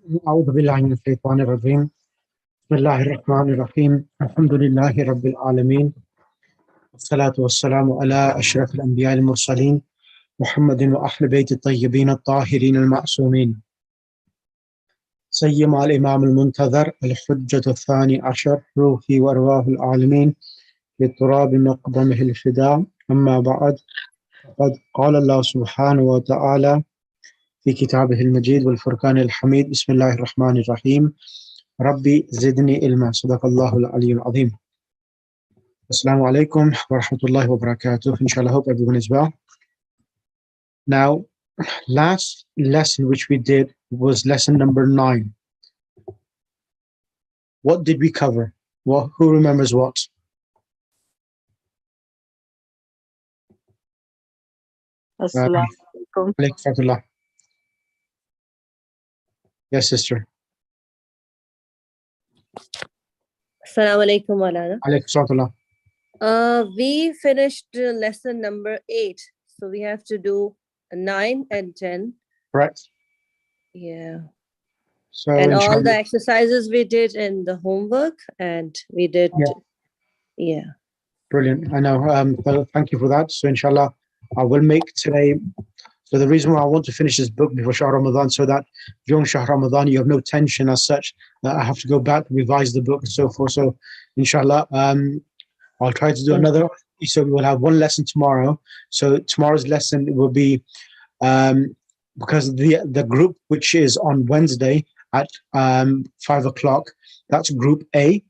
أعوذ بالله من الشيطان الرجيم بسم الله الرحمن الرحيم الحمد لله رب العالمين والصلاة والسلام على أشرف الأنبياء المرسلين محمد وأهل بيت الطيبين الطاهرين المعصومين سيما الإمام المنتظر الحجة الثاني عشر روحي وأرواح العالمين للتراب مقدمه الفداء أما بعد قد قال الله سبحانه وتعالى في كتابه المجيد والفرقان الحميد بسم الله الرحمن الرحيم ربي زدني علما صدق الله العلي العظيم. Assalamu alaikum wa rahmatullahi wa barakatuh. Inshallah, hope everyone is well. Now, last lesson which we did was lesson number 9. What did we cover? Well, who remembers what? Assalamu alaikum. Alaikum. Yes, sister. Assalamu alaikum Maulana. Alaikum. We finished lesson number 8. So we have to do 9 and 10. Right. Yeah. So And all inshallah, the exercises we did and the homework and we did. Yeah. brilliant. I know. Well, thank you for that. So inshallah, I will make today. So the reason why I want to finish this book before Shahr Ramadan, so that during Shahr Ramadan you have no tension as such that I have to go back, revise the book and so forth. So inshallah, I'll try to do another. So we will have one lesson tomorrow. So tomorrow's lesson will be because the group which is on Wednesday at 5 o'clock, that's group A.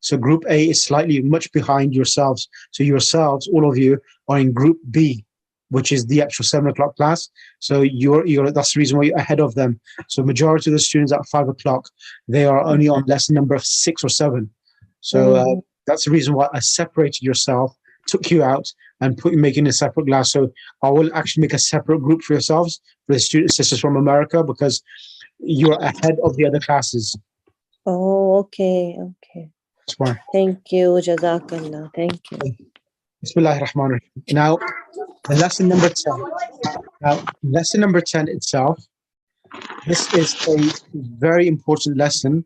So group A is slightly much behind yourselves. So yourselves, all of you, are in group B, which is the actual 7 o'clock class. So you're that's the reason why you're ahead of them. So majority of the students at 5 o'clock, they are only on lesson number 6 or 7. So that's the reason why I separated yourself, took you out, and put you making a separate class. So I will actually make a separate group for yourselves, for the student sisters from America, because you're ahead of the other classes. Oh, okay. Okay. That's why. Thank you. Jazakallah. Thank you. Bismillahir Rahmanir Rahim. Now, lesson number 10. Now, lesson number 10 itself, this is a very important lesson.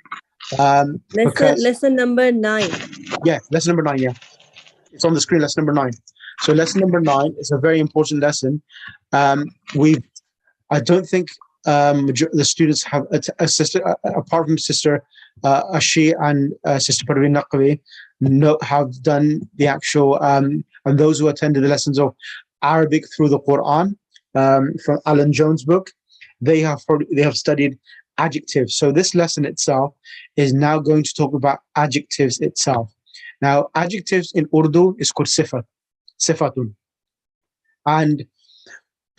Lesson number 9. Yeah, lesson number 9, yeah. It's on the screen, lesson number 9. So lesson number 9 is a very important lesson. I don't think the students have a sister, apart from Sister Ashi and Sister Parveen Naqvi, have done the actual, and those who attended the lessons of Arabic through the Quran from Alan Jones' book, they have studied adjectives. So this lesson itself is now going to talk about adjectives itself. Now, adjectives in Urdu is called sifatun. And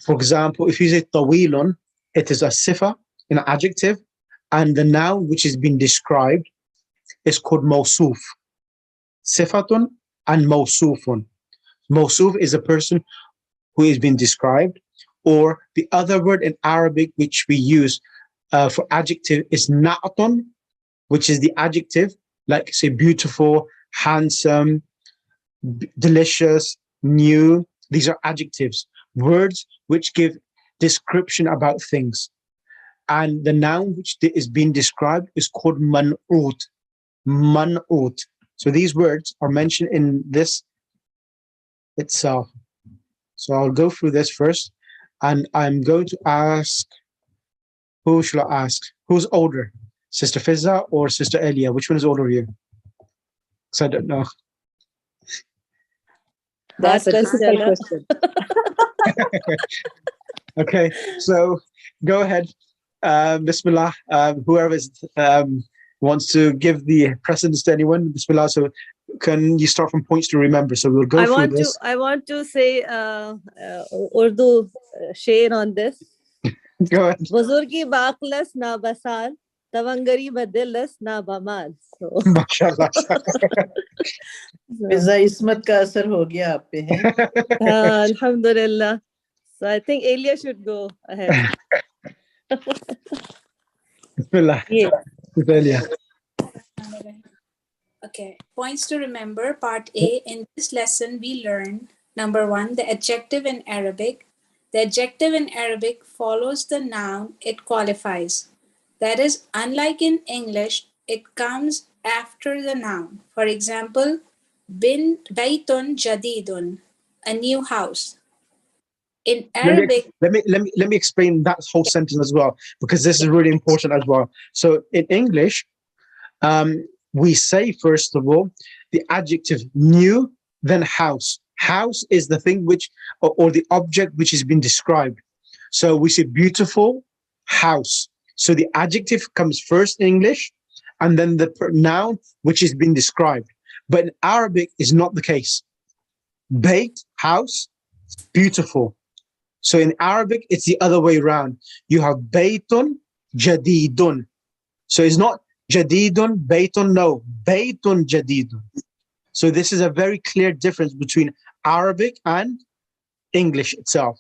for example, if you say tawilun, it is a sifa, an adjective, and the noun which is being described is called mawsuf. Sifatun and mawsufun. Mawsuf is a person who is being described, or the other word in Arabic which we use for adjective is na'atun, which is the adjective, like say beautiful, handsome, delicious, new. These are adjectives, words which give description about things. And the noun which is being described is called man'ut. Man'ut. So these words are mentioned in this itself. So I'll go through this first, and I'm going to ask, who shall I ask? Who's older? Sister Fizza or Sister Elia? Which one is older of you? Because I don't know. That's a difficult question. Okay, so go ahead. Bismillah. Whoever wants to give the precedence to anyone, Bismillah. So can you start from points to remember? So we'll go through this. I want to say Urdu share on this. Go ahead. Buzurgi baqlas na basal, tawangari badillas na bamal. MashaAllah. पिज़्ज़ा इस्मत का असर हो गया आप पे है Alhamdulillah. So I think Elia should go ahead. Bismillah. Yeah. Elia. Okay, points to remember. Part A. In this lesson, we learn number 1, the adjective in Arabic. The adjective in Arabic follows the noun it qualifies. That is, unlike in English, it comes after the noun. For example, baytun jadidun, a new house. In Arabic, Let me explain that whole sentence as well, because this is really important as well. So in English, we say, first of all, the adjective new, then house. House is the thing which, or the object which has been described. So we say beautiful house. So the adjective comes first in English, and then the noun which is being described. But in Arabic is not the case. Bayt, house, beautiful. So in Arabic, it's the other way around. You have baytun, jadidun. So it's not jadidun, baytun, no, baytun, jadidun. So this is a very clear difference between Arabic and English itself.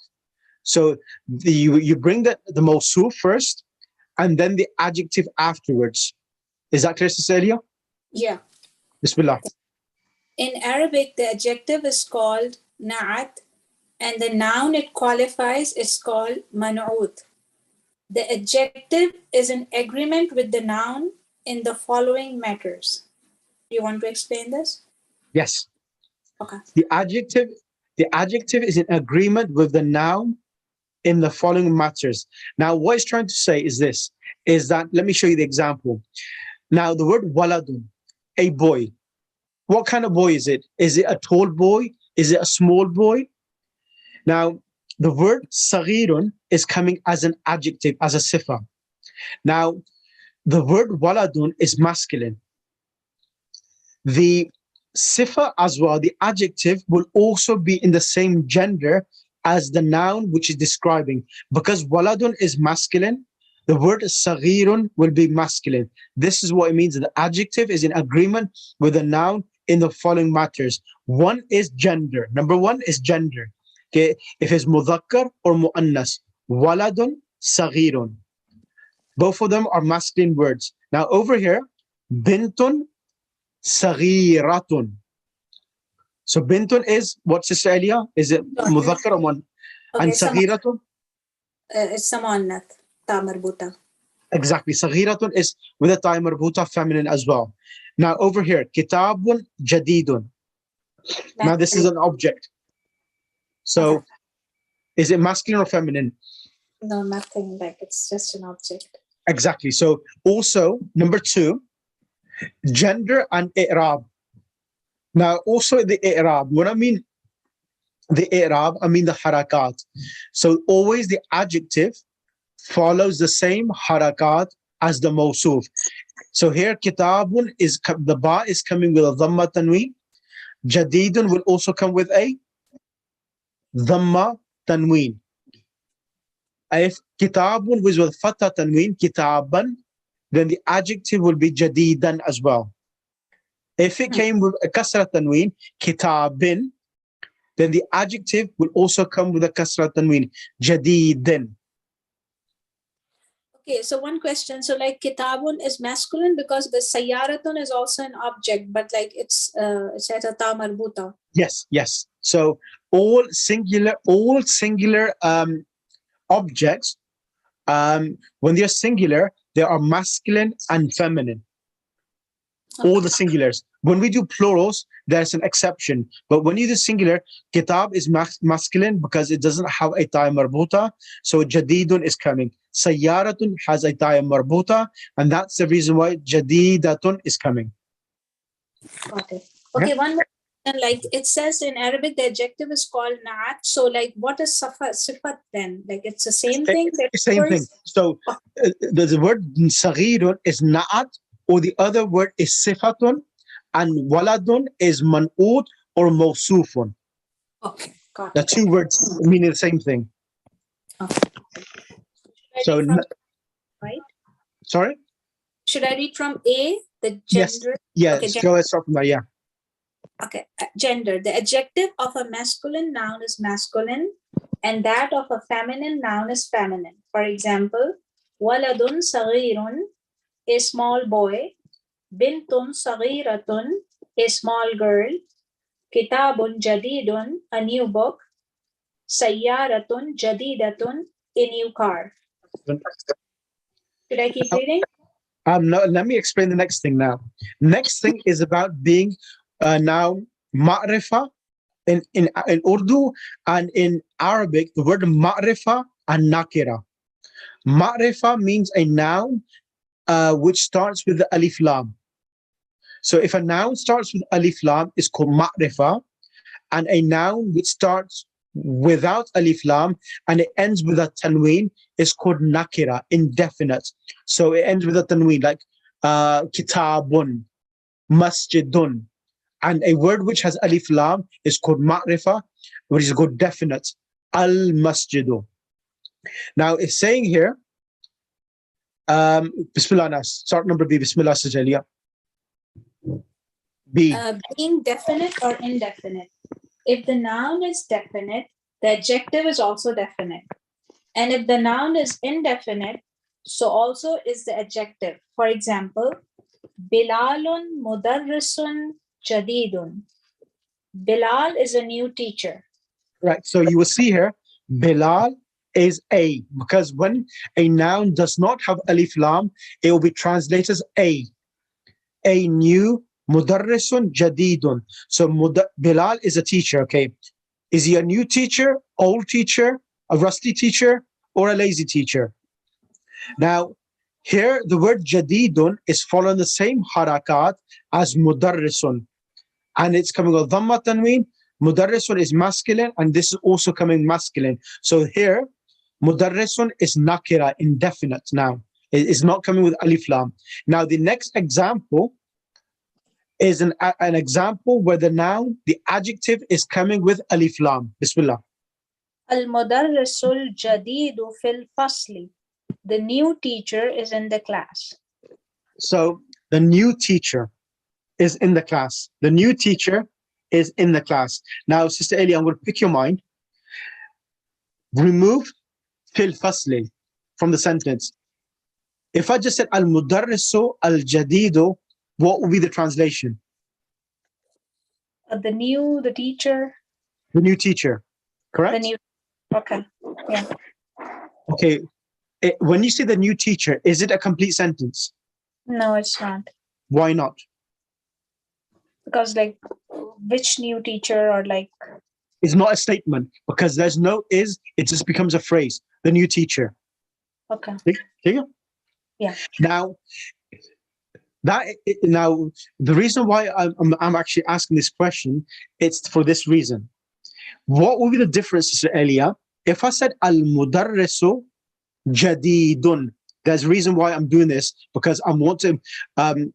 So you bring the mawsuf first, and then the adjective afterwards. Is that clear, Cecilia? yeah. Bismillah. In Arabic, the adjective is called na'at, and the noun it qualifies is called man'ut. The adjective is in agreement with the noun in the following matters. Do you want to explain this? Yes. Okay. The adjective is in agreement with the noun in the following matters. Now, what it's trying to say is this, is that, let me show you the example. Now, the word waladun, a boy. What kind of boy is it? Is it a tall boy? Is it a small boy? Now, the word saghirun is coming as an adjective, as a sifa. Now, the word waladun is masculine. The sifa as well, the adjective, will also be in the same gender as the noun which is describing. Because waladun is masculine, the word saghirun will be masculine. This is what it means. The adjective is in agreement with the noun in the following matters. One is gender. Number one is gender. Okay, if it's mudhakkar or muannas, waladun, saghirun. Both of them are masculine words. Now over here, bintun, saghiratun. So bintun is what, Sister Elia? Is it mudhakkar or muannas? Okay, And saghiratun? it's samannath, ta marbuta. Exactly. Saghiratun is with a ta marbuta, feminine as well. Now over here, kitabun jadidun. Now this is an object. So Okay. is it masculine or feminine? No, nothing, like it's just an object. Exactly. So also, number two, gender and i'rab. Now also the i'rab, when I mean the i'rab, I mean the harakat. So always the adjective follows the same harakat as the mawsuf. So here kitabun is, the ba is coming with a dhamma tanween. Jadidun will also come with a dhamma tanween. If kitabun was with fatha tanween, kitaban, then the adjective will be jadidan as well. If it came with a kasra tanween, kitabin, then the adjective will also come with a kasra tanween, jadidin. Okay, so one question. So like kitabun is masculine because the sayyaratun is also an object, but like it's at a ta marbuta. Yes, yes. So all singular objects, when they're singular, they are masculine and feminine. Okay. All the singulars. When we do plurals, there's an exception. But when you do singular, kitab is masculine because it doesn't have a ta marbuta. So jadidun is coming. Sayyaratun has a ta marbuta, and that's the reason why jadidatun is coming. Got it. Okay, one more. And like it says in Arabic, the adjective is called na'at. So like what is sifat then? Like it's the same thing? Same thing. So the word saghirun is na'at, or the other word is sifatun, and waladun is man'ut or mawsufun. Okay, got The it. two words meaning the same thing. Okay. So, right? Sorry? Should I read from A, the Yes. gender? Yes. Okay, So let's start from there. Yeah. Okay, gender. The adjective of a masculine noun is masculine, and that of a feminine noun is feminine. For example, waladun saghirun, a small boy. Bintun saghiratun, a small girl. Kitabun jadidun, a new book. Sayyaratun jadidatun, a new car. Should I keep reading? No, let me explain the next thing now. Next thing is about being now ma'rifa in Urdu and in Arabic, the word ma'rifa and nakira. Ma'rifa means a noun which starts with the alif lam. So if a noun starts with alif lam, it's called ma'rifa, and a noun which starts without alif lam and it ends with a tanween is called nakira, indefinite. So it ends with a tanween, like kitabun, masjidun. And a word which has alif lam is called ma'rifa, which is called definite, al-masjidu. Now it's saying here, Bismillah Nas, start number B, Bismillah Sajalia. B. Being definite or indefinite. If the noun is definite, the adjective is also definite. And if the noun is indefinite, so also is the adjective. For example, Bilalun mudarrisun jadidun. Bilal is a new teacher. Right, so you will see here, Bilal is a, because when a noun does not have alif lam, it will be translated as a new, mudarrisun jadidun. So Bilal is a teacher, okay? Is he a new teacher, old teacher, a rusty teacher, or a lazy teacher? Now, here the word jadidun is following the same harakat as mudarrisun, and it's coming with dhamma tanween. Mudarrisun is masculine, and this is also coming masculine. So here, mudarrisun is nakira, indefinite now. It is not coming with alif lam. Now, the next example is an example where the noun, the adjective, is coming with alif lam. Bismillah. Al-mudarrisul jadidu fil fasli. The new teacher is in the class. So the new teacher is in the class. The new teacher is in the class. Now, Sister Eli, I'm going to pick your mind. Remove fil fasli from the sentence. If I just said al-mudarrisu al-jadidu, what would be the translation? The teacher. The new teacher, correct? The new, okay, yeah. Okay, when you say the new teacher, is it a complete sentence? No, it's not. Why not? Because like, which new teacher or like? It's not a statement because there's no is, it just becomes a phrase, the new teacher. Okay. Yeah. Now, now the reason why I'm actually asking this question, it's for this reason. What would be the difference, Sister Elia, if I said al-mudarrisu jadidun? There's a reason why I'm doing this, because I want to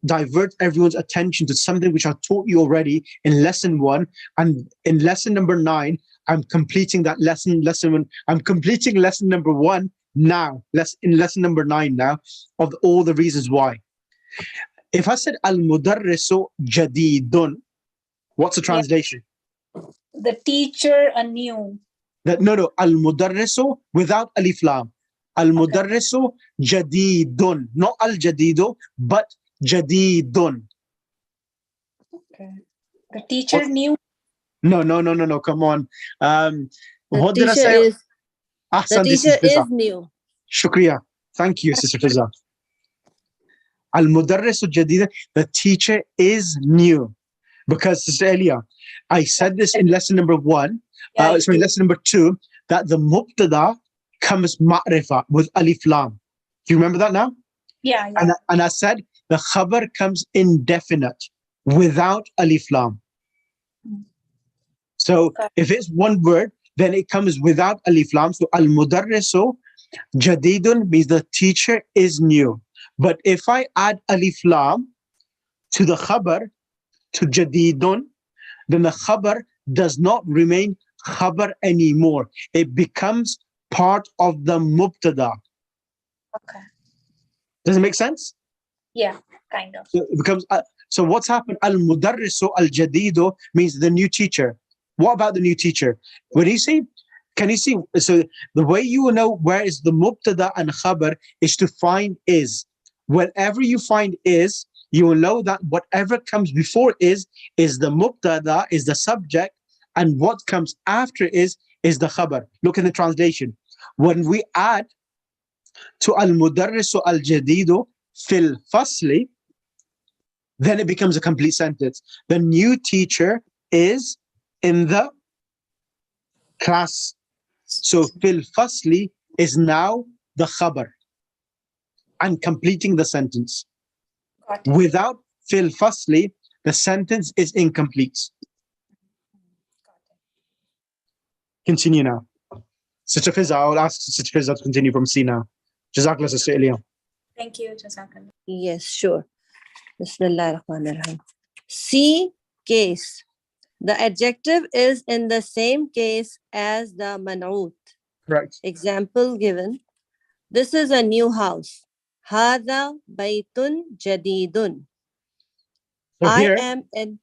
divert everyone's attention to something which I taught you already in lesson 1, and in lesson number 9, I'm completing that lesson. I'm completing lesson number 1 now. In lesson number 9 now, of all the reasons why. If I said al-mudarrisu jadidun, what's the translation? The teacher anew. No, al-mudarrisu without alif lam. Al-mudarrisu jadidun, not al-jadidu, but jadidun. Okay. The teacher new. No, come on. What did I teacher say? The teacher is new. Shukriya. Thank you, Sister Fiza. Al-mudarrisu jadidun, the teacher is new. Because, Sister Elia, I said this in lesson number 1, lesson number 2, that the mubtada comes ma'rifa with alif lam. Do you remember that now? Yeah. And I said the khabar comes indefinite without alif lam. So if it's one word, then it comes without alif lam. So al-mudarrisu jadidun means the teacher is new. But if I add alif lam to the khabar, to jadidun, then the khabar does not remain khabar anymore. It becomes part of the mubtada. Okay. Does it make sense? Yeah, kind of. So it becomes. So what's happened? Al-mudarrisu al-jadidu means the new teacher. What about the new teacher? When you see, can you see? So the way you will know where is the mubtada and khabar is to find is. Whenever you find is, you will know that whatever comes before is the mubtada, is the subject, and what comes after is the khabar. Look in the translation. When we add to al-mudarrisu al-jadidu fil fasli, then it becomes a complete sentence. The new teacher is in the class. So fil fasli is now the khabar and completing the sentence. Got it. Without fil fasli, the sentence is incomplete. Continue now. Sister Fizza, I'll ask Sister Fizza to continue from C now. Jazakallah, Sister Ilya. Thank you, Jazakallah. Yes, sure. Bismillah ar-Rahman ar-Rahim. C, case. The adjective is in the same case as the man'ut. Correct. Example given. This is a new house. Hada baytun jadidun. So I here, am in.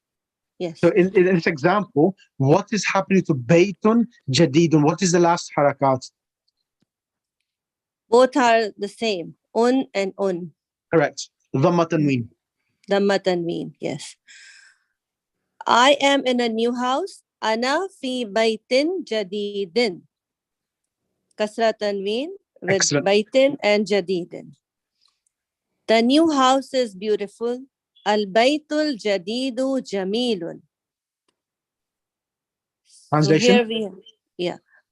Yes. so in this example, what is happening to baytun jadidun? What is the last harakat? Both are the same. Un and un. Correct. Dhamma tanween. Dhamma tanween. Yes. I am in a new house. Ana fi baytin jadidin. Kasra tanween with Excellent. baytin and jadidin. The new house is beautiful. Al baytul jadidu jamilun. So here Translation?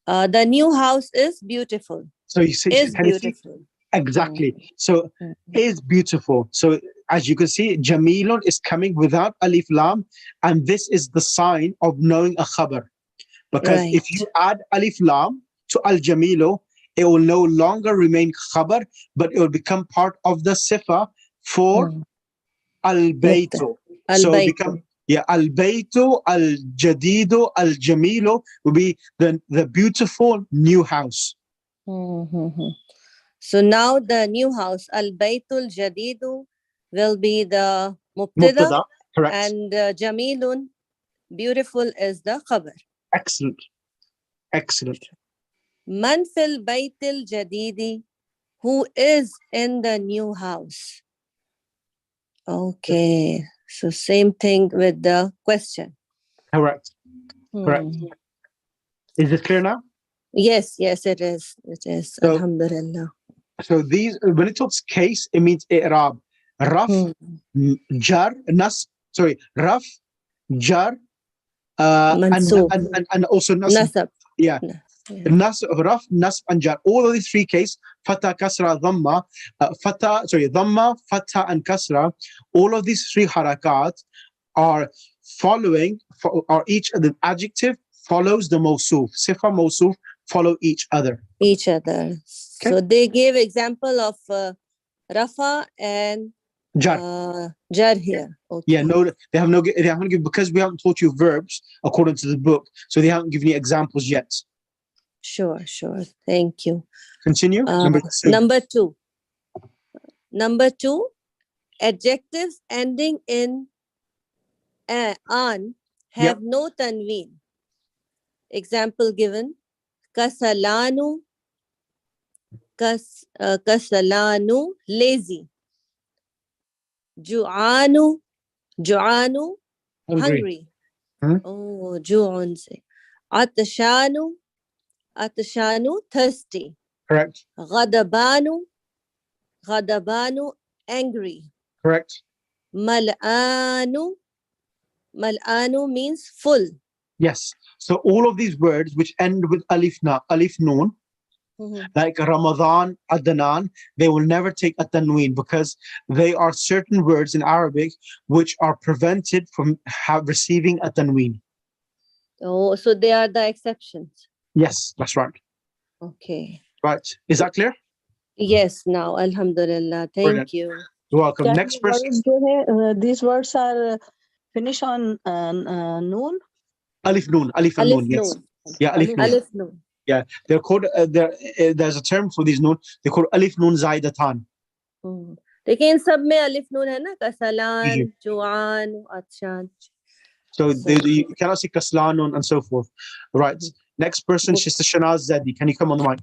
the new house is beautiful. So you see, Is can you see? beautiful. Exactly. So Mm. is beautiful. So as you can see, Jamilun is coming without alif lam, and this is the sign of knowing a khabar. Because if Right. you add alif lam to al jamilu, it will no longer remain khabar, but it will become part of the sifa for Mm. al baytu. Al So baytu. become al baytu, al jadidu, al jamilu will be the beautiful new house. Mhm. So now the new house, Al Baytul Jadidu, will be the Mubtada, Mubtada, correct. and Jamilun, beautiful, is the Khabar. Excellent. Excellent. Man fil Baytil Jadidi, who is in the new house. Okay, so same thing with the question. Correct. Correct. Hmm. Is it clear now? Yes, yes, it is. It is. So- Alhamdulillah. So these, when it talks case, it means i'rab. Raf, jar, nas. Sorry, raf, jar, Mansub. and also nasb. Nasab. Yeah. Yeah. Nas, raf, nasb, and jar. All of these three cases, fatha, kasra, dhamma, dhamma, fatha, and kasra. All of these three harakat are following, or each of the adjective follows the mawsuf. Sifa, mawsuf follow each other. Each other. Okay. So they gave example of Rafa and Jar. Jar here. Okay. Yeah, no, they haven't given, because we haven't taught you verbs according to the book, so they haven't given you examples yet. Sure, sure. Thank you. Continue. Number two. Number two, adjectives ending in an have no tanween. Example given: kasalanu, kasalanu, lazy. Ju'anu, hungry. Oh, ju'un se. Atashanu, thirsty. Correct. Ghadabanu, angry. Correct. Mal'anu means full. Yes. So all of these words which end with alif noon, like Ramadan, Adnan, they will never take a tanween, because they are certain words in Arabic which are prevented from receiving a tanween. Oh, so they are the exceptions. Yes, that's right. Okay. Right. Is that clear? Yes, now, alhamdulillah. Thank Brilliant. you. You're welcome. Next person. These words are finished on noon. Alif noon. Alif and Alif noon. Yes. noon. Yeah, alif noon. Alif noon. Yeah, they're called. There's a term for these noon. They're called alif noon zaidatan. लेकिन इन सब में अलिफ नून है ना, कसलान, जुआन, अतशान. So you cannot say kaslan and so forth. Right. Next person, Sister Shanaz Zadi. Can you come on the mic?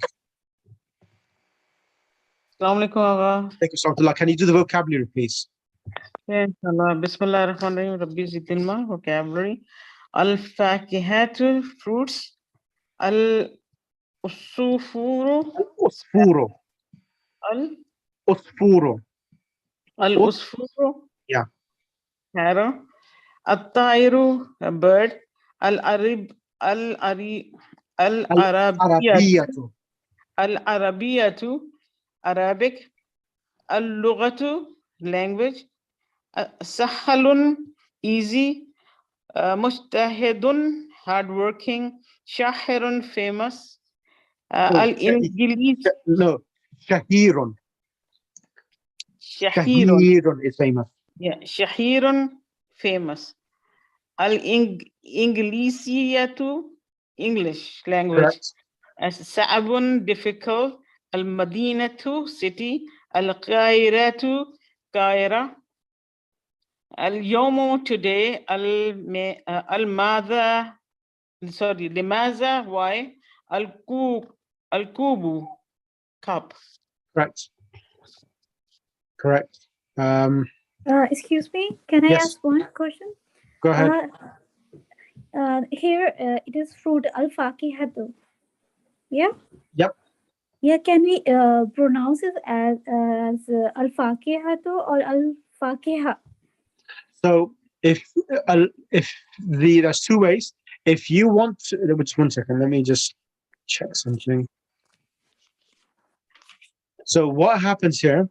Assalamu alaikum, Agha. Thank you, Sallallahu. Can you do the vocabulary, please? Yeah, inshallah. Bismillah ar-Rahman ar-Rahim. Rabbi zidilma. Vocabulary. Al-fakihatu, fruits. Al-usufuru. Usfuro. Usfuru. Al-usfuru, Yeah. parrot. At-tairu, a bird. Al-arabiyatu, Arabiyatu. al-arabiyatu, Arabic. Al-lughatu, language. Sahalun, easy. Mujtahidun, hardworking. Shahirun, famous. No, Al-Ingilis, no. Shahirun. Shahirun. Shahirun is famous. Yeah, Shahirun, famous. Al-Inglisiyatu, English language. Correct. As Sa'abun, difficult. Al-Madinatu, city. Al-Qairatu, Qaira. Al-Yomu, today. Al-Madha, sorry, Limaza, why? Al-Kubu, cup. Correct. Correct. Excuse me, can I Yes. ask one question? Go ahead. Here it is fruit al-fakihatu. Yeah? Yep. Yeah, can we pronounce it as al-fakihatu or al-fakiha? So if there's two ways. If you want to, just 1 second, let me just check something. So what happens here?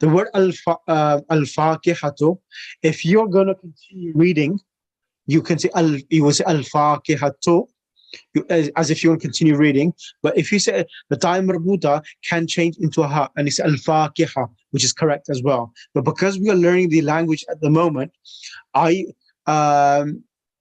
The word al-fakihatu. If you're going to continue reading, you can say you will say al-fakihatu, as if you want to continue reading. But if you say the time marbuta can change into a ha, and it's al-fakiha, which is correct as well. But because we are learning the language at the moment, I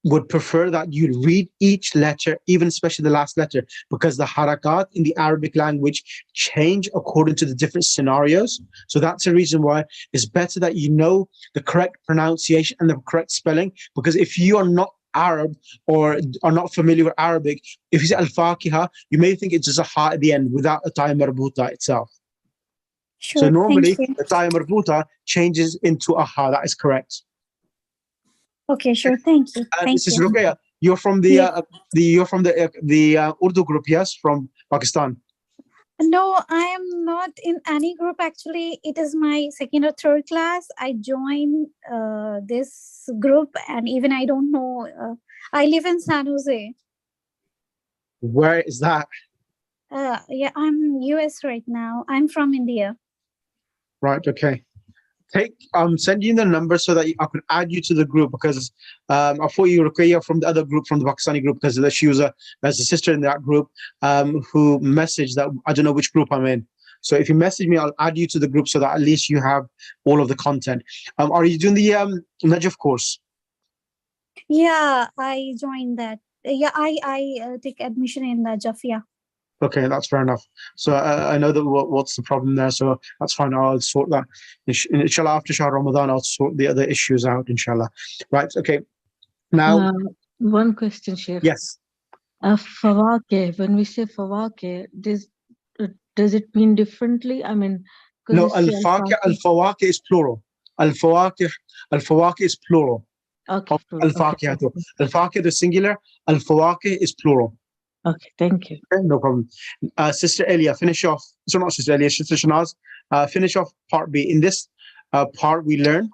would prefer that you read each letter, even especially the last letter, because the harakat in the Arabic language change according to the different scenarios. So that's the reason why it's better that you know the correct pronunciation and the correct spelling, because if you are not Arab or are not familiar with Arabic, if you say al-fakiha, you may think it's just a ha at the end without a ta marbuta itself. Sure, So normally thank you. the ta marbuta changes into a ha. That is correct. Okay, sure, thank you. Thank Mrs. you. Ruqayya, you're from the Urdu group, yes, from Pakistan. No, I am not in any group. Actually, it is my second or third class. I joined this group, and even I don't know. I live in San Jose. Where is that? Yeah, I'm US right now. I'm from India. Right. Okay. I'm sending you the number so that I can add you to the group, because I thought you were Ruqayya from the other group, from the Pakistani group, because she was as a sister in that group who messaged that I don't know which group I'm in. So if you message me, I'll add you to the group so that at least you have all of the content. Are you doing the Najaf course? Yeah, I joined that. Yeah, I take admission in Jafia. Okay, that's fair enough. So I know that what's the problem there. So that's fine. I'll sort that. Inshallah, after Shahr Ramadan, I'll sort the other issues out, inshallah. Right. Okay. Now, one question, Sheikh. Yes. Fawake, when we say fawake, does it mean differently? I mean, no, al-fawake is plural. Al-fawake is plural. Okay. Al-fakihatu. Al-fakih is singular. Al-fawake is plural. Okay, thank you. Okay, no problem. Sister Elia, finish off. So not Sister Elia, Sister Shanaz, finish off part B. In this part, we learn.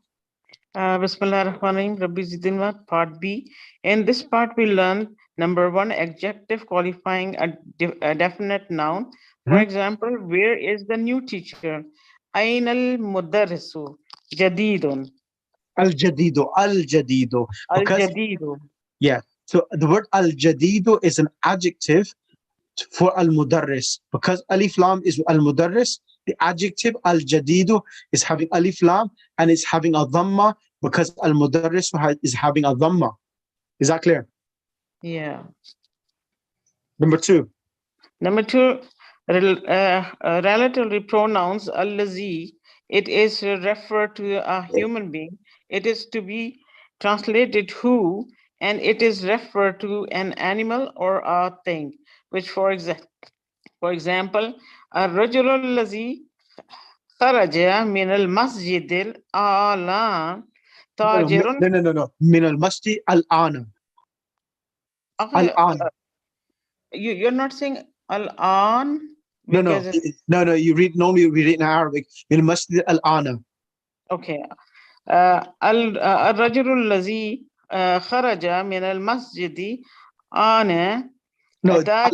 Bismillahirrahmanirrahim. Rabbi Zidinwa, part B. In this part, we learn number 1, adjective qualifying a definite noun. For example, where is the new teacher? Ain al-mudarrisu jadidun. Al-jadidu. Al-jadidu. Yeah. So the word al-jadidu is an adjective for al-mudarris. Because alif lam is al-mudarris, the adjective al-jadidu is having alif lam and it's having a dhamma because al-mudarris is having a dhamma. Is that clear? Yeah. Number 2. Number 2, relatively pronouns allazi. It is referred to a human being. It is to be translated who, and it is referred to an animal or a thing. Which, for example, الرجل الذي خرج من المسجد الآن تاجر. No. من المسجد الآن. You're not saying al-an? No, no, Because it's- no. Normally you read it in Arabic. Min masjid al-ana. okay. الرجل الذي خرج من المسجد آن No, تاج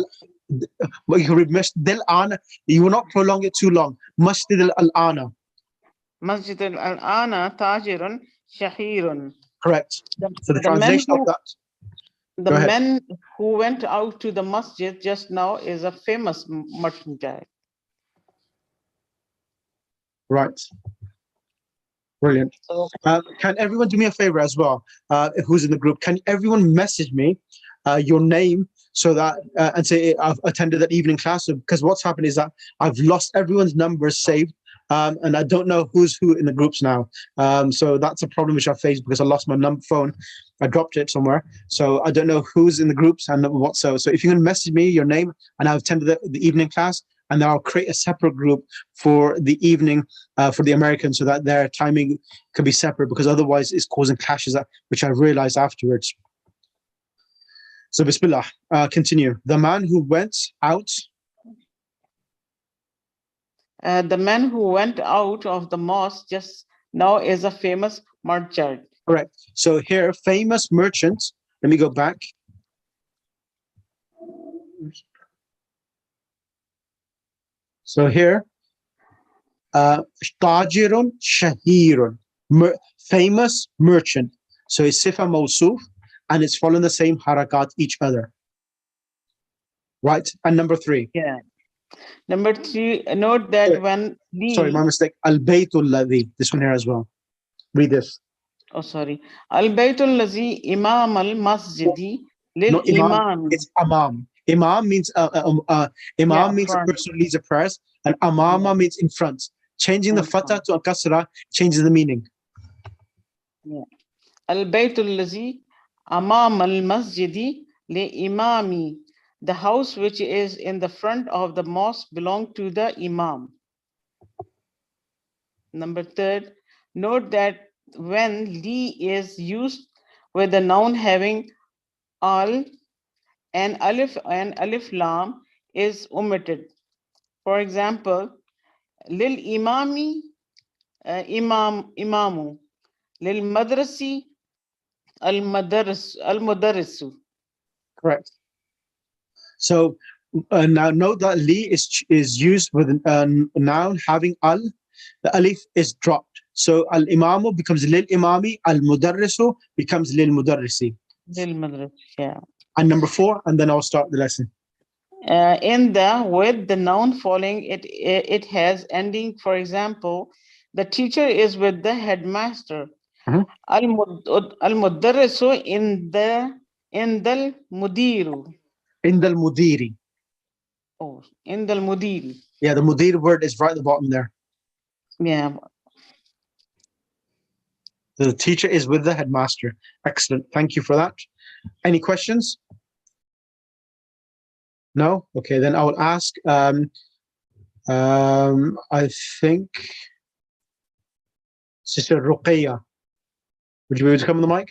but you read masjid al-ana. You will not prolong it too long. Masjid al-ana. مسجد الآن تاجر شهير. Correct. So the The men translation of who- that. The Go ahead. man who went out to the masjid just now is a famous merchant. Right. Brilliant. So Can everyone do me a favor as well? Who's in the group? Can everyone message me your name so that and say I've attended that evening class? Because what's happened is that I've lost everyone's numbers saved, and I don't know who's who in the groups now. So that's a problem which I faced because I lost my phone. I dropped it somewhere, so I don't know who's in the groups and what. So if you can message me your name and I've attended the evening class, and then I'll create a separate group for the evening for the Americans so that their timing can be separate, because otherwise it's causing clashes, which I realized afterwards. So Bismillah, continue. The man who went out. the man who went out of the mosque just now is a famous merchant. Correct. So here, famous merchant. Let me go back. So here, tajirun shahirun, famous merchant. So it's sifa mawsuf, and it's following the same harakat each other. Right. And number 3. Yeah. Number 3, note that when the Sorry, my mistake. Al baytul ladhi. This one here as well. Read this. oh sorry, al baytul lazi imam al masjidi lil No, imam. imam. It's amam. Imam means imam means front. a person who leads a prayer, and amama means in front. Changing the In fatah front. to a kasra changes the meaning. Al baytul lazi amam al masjidi li imami. The house which is in the front of the mosque belongs to the imam. Number 3, note that when li is used with the noun having al, and alif lam is omitted. For example, lil imami imamu, lil madrasi al mudarrisu. Correct. So now note that li is used with a noun having al. The alif is dropped. So al imamu becomes lil imami. Al mudarrisu becomes lil mudarrisi. Lil madrasi, yeah. And number 4, and then I'll start the lesson. In the with the noun following it has ending. For example, the teacher is with the headmaster. Mhm. Al mudarrisu in the mudiru. Indal mudiri. Oh, in the mudiri. Yeah, the mudir word is right at the bottom there. Yeah. The teacher is with the headmaster. Excellent. Thank you for that. Any questions? No? Okay, then I will ask, I think, Sister Ruqayya. Would you be able to come on the mic?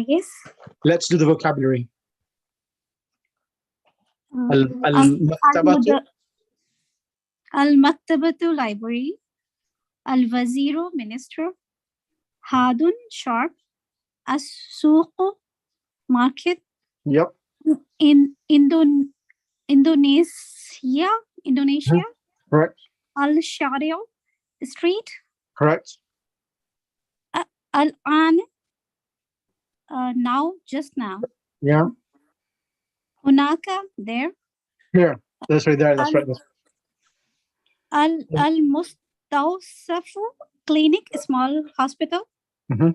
Yes. Let's do the vocabulary. Al-Maktabatu, library. Al-Waziru, minister. Hadun, sharp. As-Suqu, market. Yep. In Indonesia. Correct. Al-Shari'u, street. Correct. Al-An, now, just now. Yeah. Hunaka, there. Here. That's right there. That's right. Al-Mustawsafu, clinic, small hospital. Mhm.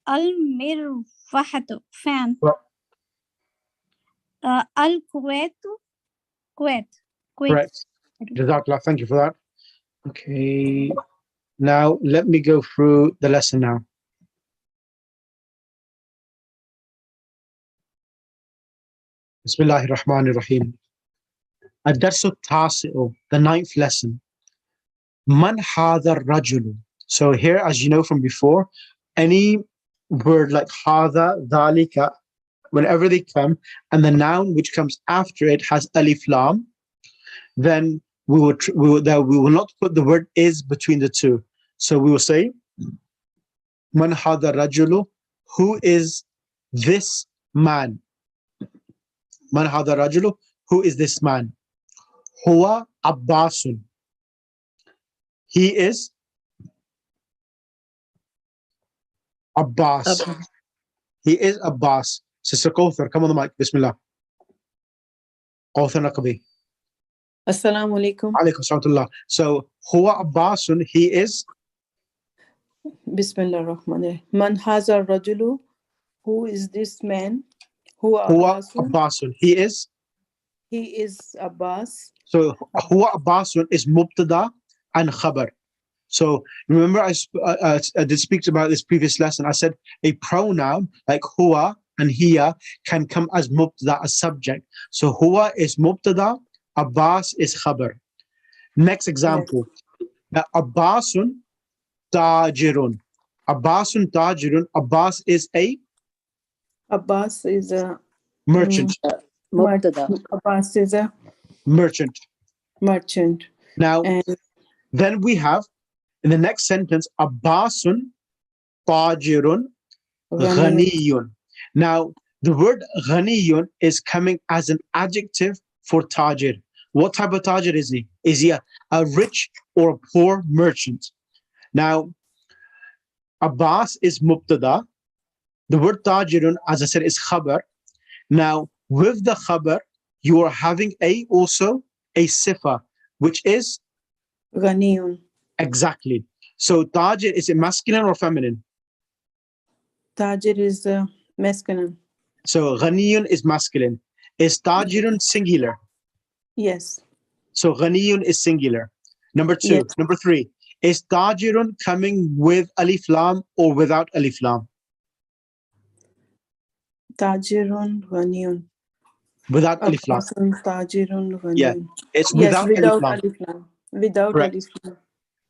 Al-Mirwahatu, fan. Well, Al-Kuwaitu, Kuwait. correct. Jazakallah. Thank you for that. Okay. Now, let me go through the lesson now. Bismillahir Rahmanir Rahim. Ad-Darsu Tasi'u, the 9th lesson. Man hadha rajulu. So here, as you know from before, any word like hadha, dhalika, whenever they come, and the noun which comes after it has alif lam, then we will not put the word is between the two. So we will say, Man hadha rajulu, who is this man? Man hadha rajulu, who is this man? Huwa Abbasun. He is Abbas. Abbas. He is Abbas. Sister Kauthar, come on the mic. Bismillah. Kauthar Naqbi. Assalamu alaikum. Alaykum salatullah. So, Huwa Abbasun, he is Bismillah ar-Rahman ar-Rahim. Man haza rajulu, who is this man? Huwa Huwa Abbasun, Abbasun. He is. he is Abbas. So, Huwa Abbasun is Mubtada and Khabar. So, remember I did speak about this previous lesson. I said a pronoun like Huwa and Hiya can come as Mubtada, as subject. So, Huwa is Mubtada, Abbas is Khabar. Next example. Now, Abbasun Tajirun. Abbasun Tajirun. Abbas is a Abbas is a merchant. Mubtada. Abbas is a Merchant. merchant. Now, And then we have in the next sentence, Abbasun Tajirun Ghaniyun. Now, the word Ghaniyun is coming as an adjective for Tajir. What type of Tajir is he? Is he a rich or a poor merchant? Now, Abbas is Mubtada. The word Tajirun, as I said, is Khabar. Now, with the Khabar, you are having also a Sifa, which is Ghaniyun. exactly. So, Tajir, is it masculine or feminine? Tajir is masculine. So, Ghaniyun is masculine. Is Tajirun singular? Yes. So, Ghaniyun is singular. Number two. Yes. Number three. Is Tajirun coming with alif lam or without alif lam? Tajirun Ghaniyun. Without alif lam. Abbasun Tajirun Yeah, Ghaniyun. it's Yes, without without alif lam. alif lam. Without Correct. alif lam.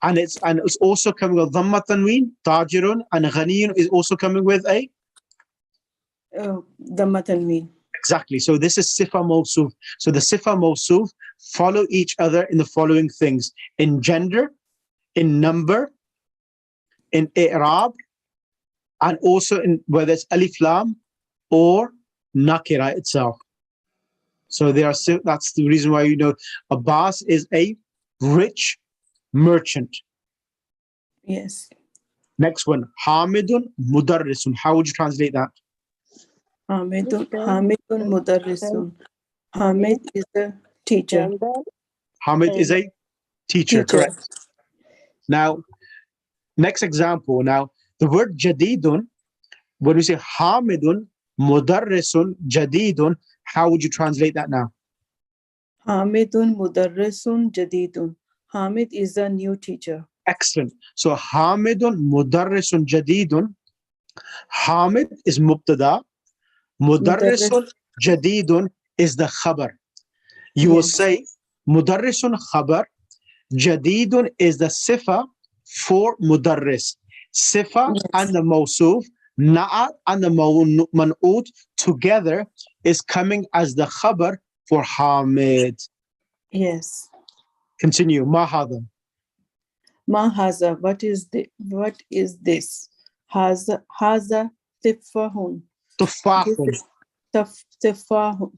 And it's also coming with dhamma tanween, Tajirun, and Ghaniyun is also coming with a Dhamma tanween. exactly. So this is Sifa Mawsuf. So the Sifa Mawsuf follow each other in the following things: in gender, in number, in i'rab, and also in whether it's alif lam or nakira itself. So that's the reason why Abbas is a rich merchant. Yes. Next one, Hamidun Mudarrisun. How would you translate that? Hamidun Mudarrisun. Hamid is a teacher. Hamid is a teacher, Teacher. correct. Now, next example. Now, the word Jadidun, when we say Hamidun Mudarrisun Jadidun, how would you translate that now? Hamidun Mudarrisun Jadidun. Hamid is a new teacher. Excellent. So Hamidun Mudarrisun Jadidun. Hamid is Mubtada. Mudarrisun Jadidun is the Khabar. You will say Mudarrisun Khabar. Jadidun is the Sifa for Mudarris. Sifa and the Mawsuf, Na'at and the Man'ut together is coming as the Khabar for Hamid. Yes. Continue. Ma hadha. Ma haza. What is this? Haza tifahun. Tufahun. Tifahun.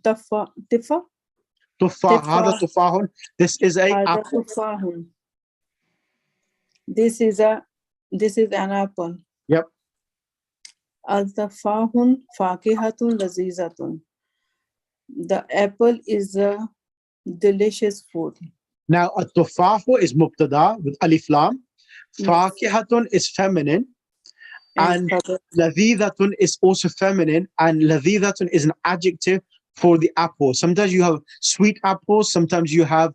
Hadha tufahun. This is a Haza apple. tufahun. This is an apple. Yep. Al-tafahun fakihatun lazizatun. The apple is a delicious food. Now, at-tufahu is mubtada with alif lam. Fakihatun is feminine. And ladhidatun is also feminine. And ladhidatun is an adjective for the apple. Sometimes you have sweet apples. Sometimes you have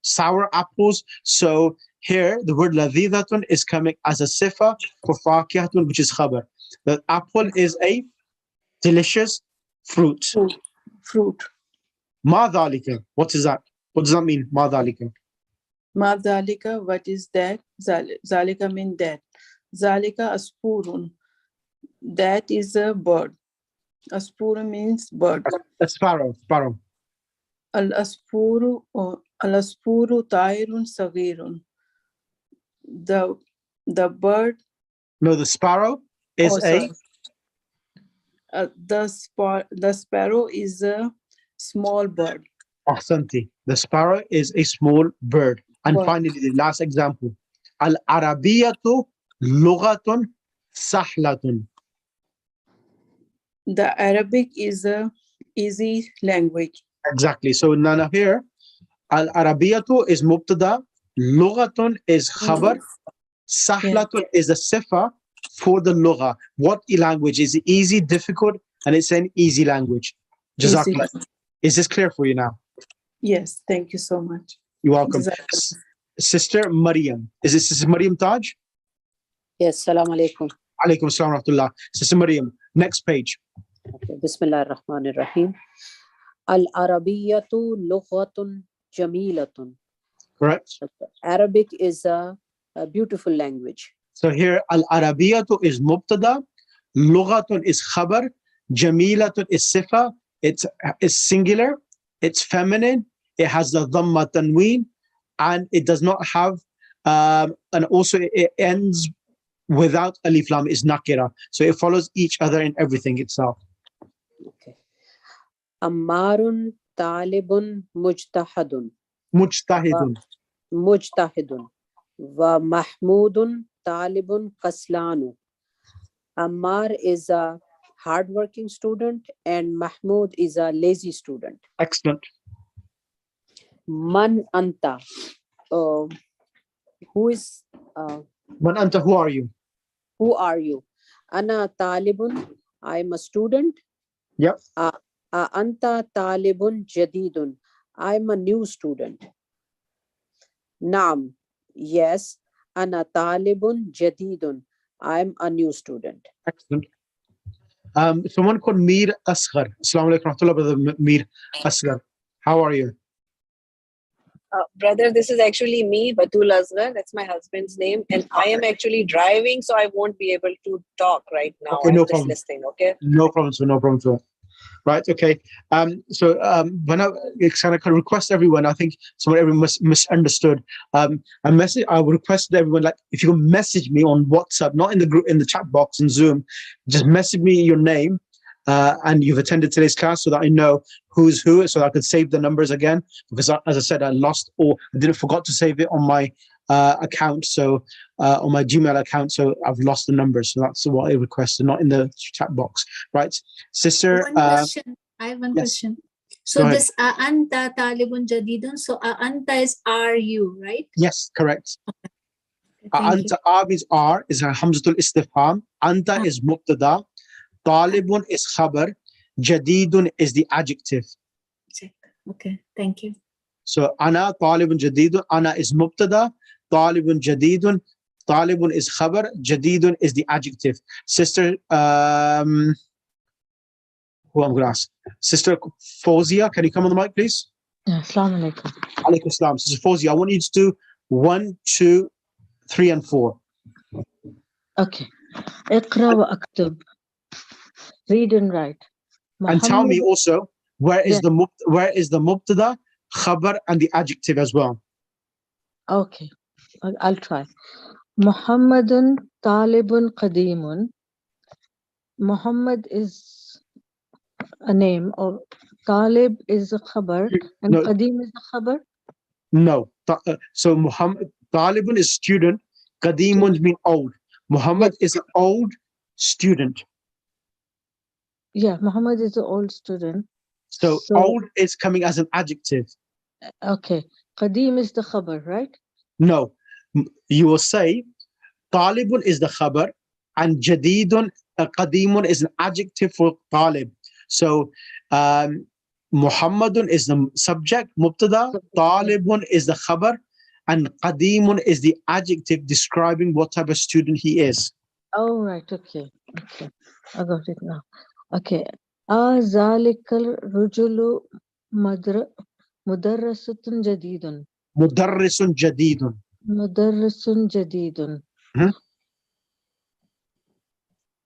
sour apples. So here, the word ladhidatun is coming as a sifa for fakihatun, which is khabar. The apple is a delicious fruit. Fruit. Ma dhalika. What is that? What does that mean? Ma dhalika. Ma dhalika, what is that? Zalika means that. Zalika aspurun. That is a bird. Aspura means bird. A sparrow. Sparrow. Al-aspuru tairun sagirun. The bird. No, the sparrow is sorry. The sparrow is a small bird. Ahsanti. The sparrow is a small bird. And Bird. finally, the last example. Al-Arabiyatu lughatun sahlatun. The Arabic is a easy language. Exactly. So now here, Al-Arabiyatu is mubtada, lughatun is khabar, sahlatun is the sifa for the lugha. What language is it? Easy, difficult, and it's an easy language. Jazakallah. Is this clear for you now? Yes, thank you so much. You're welcome. Sister Maryam. Is this Sister Maryam Taj? Yes, salam alaikum. Alaikum assalam wa rahmatullah. Sister Maryam, next page. Okay. Bismillah ar-Rahman ar-Rahim. Al-Arabiyyatu lughatun jamilatun. Correct. Arabic is a beautiful language. So here, Al-Arabiyatu is mubtada, lughatun is khabar, jamilatun is sifa, it's singular, it's feminine, it has the dhamma tanween, and it does not have, and also it ends without alif lam, is nakira. So it follows each other in everything itself. Okay. Ammarun talibun mujtahidun. Mujtahidun. Mujtahidun. Wa Mahmudun talibun kaslanu. Ammar is a hardworking student and Mahmud is a lazy student. Excellent. Man anta. Who is? Man anta, who are you? Who are you? Ana talibun. I'm a student. Yep. Anta talibun jadidun. I'm a new student. Naam. Yes. Ana talibun jadidun. I'm a new student. Excellent. Someone called Mir Asghar. Assalamu alaikum warahmatullahi, brother Mir Asghar. How are you? Brother, this is actually me, Batul Asghar. That's my husband's name. And I am actually driving, so I won't be able to talk right now. Okay, no problem. Listening, okay? No problem, sir. No problem, sir. Right, okay. So when I kind of request everyone, I think everyone misunderstood. I would request everyone, like, if you can message me on WhatsApp, not in the group, in the chat box in Zoom, just message me your name and you've attended today's class, so that I know who's who, so that I could save the numbers again. Because as I said, I forgot to save it on my account, so on my Gmail account, so I've lost the numbers. So that's what I requested, not in the chat box. Right, sister. One question. I have one question. So this anta talibun jadidun. So anta is are you, right? Yes, correct. Okay, Anta means are is a hamzatul istifham. Anta is mubtada. Talibun is khabar. Jadidun is the adjective. Okay, thank you. So ana talibun jadidun. Ana is mubtada. Talibun jadidun. Talibun is khabar. Jadidun is the adjective. Sister, who I'm going to ask? Sister Fawzia, can you come on the mic, please? Assalamu alaikum. Alaikum assalam. Sister Fawzia, I want you to do 1, 2, 3, and 4. Okay. Iqra wa aktub. Read and write. And tell me also, where is the mubtada, khabar, and the adjective as well? Okay, I'll try. Muhammadun talibun qadimun. Muhammad is a name, or talib is a khabar, and qadim is a khabar? No. So Muhammad, talibun is student, qadimun means old. Muhammad is an old student. Yeah, Muhammad is an old student. So old is coming as an adjective. Okay. Qadim is the khabar, right? No. You will say talibun is the khabar and jadidun, qadimun is an adjective for talib. So Muhammadun is the subject, mubtada, talibun is the khabar, and qadimun is the adjective describing what type of student he is. Oh, right. Okay. Okay. I got it now. Okay. Zalikal rujulu mudarrisatun jadidun. Mudarrisun jadidun. Mudarrisun jadidun.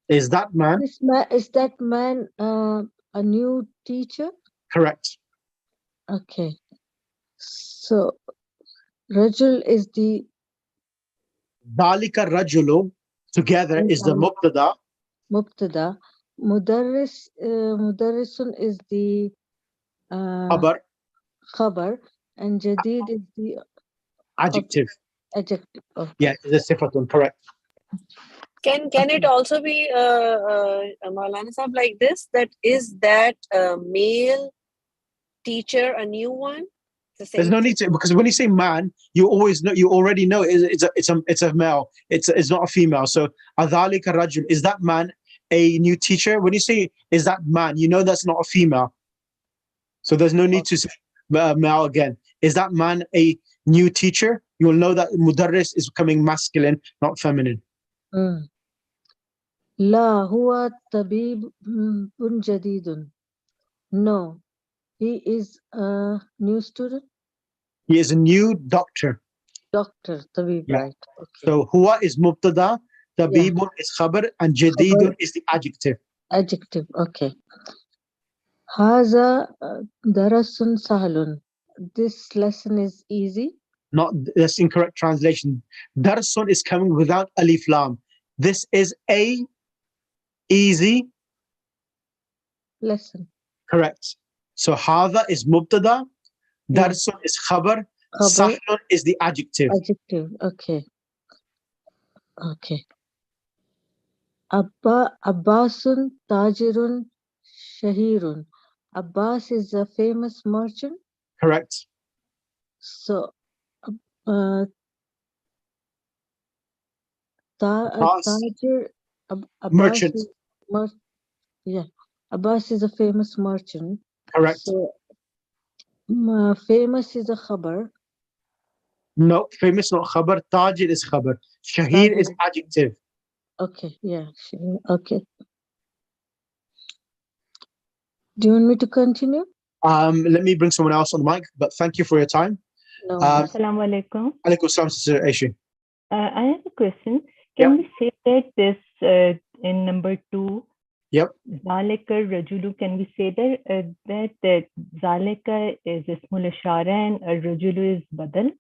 Is that man? Is that man a new teacher? Correct. Okay. So Rajul is the Dalika rajulu together is the mubtada. mubtada. Mudarrisun is the Khabar, khabar, and jadid is the adjective. adjective. Okay. Yeah, it's a sifatun. Correct. Can it also be Maulana Sahab like this? That is that male teacher a new one? The There's same no need to, because when you say man, you already know it's a male. It's not a female. So adhalika rajul, is that man a new teacher? When you say is that man, you know that's not a female. So there's no need to say male again. Is that man a new teacher? You will know that mudarris is becoming masculine, not feminine. La huwa tabibun jadidun. No, he is a new student. He is a new doctor. Doctor, tabib, Yeah. right. Okay. So huwa is mubtada, tabibun is khabar, and jadidun is the adjective. Adjective, okay. Haza darasun sahlun. This lesson is easy. Not, that's incorrect translation. Darsun is coming without alif lam. This is a easy. Lesson. Correct. So hadha is mubtada, Yeah. darsun is khabar, Khabar. sahlun is the adjective. Adjective, okay. Okay. Abbasun tajirun shahirun. Abbas is a famous merchant. Correct. So, Abbas, Tajir, Abbas merchant. is yeah, Abbas is a famous merchant. Correct. So, famous is a khabar. No, famous not khabar. Tajir is khabar. Shahir is adjective. Okay, yeah, okay. Do you want me to continue? Let me bring someone else on the mic, but thank you for your time. No. Assalamu alaikum. Alaikum salam, Sister Aishi. I have a question. Can we say that this in number 2? Yep. Zalika rajulu. Can we say that zalika is ismul ishara and rajulu is badal?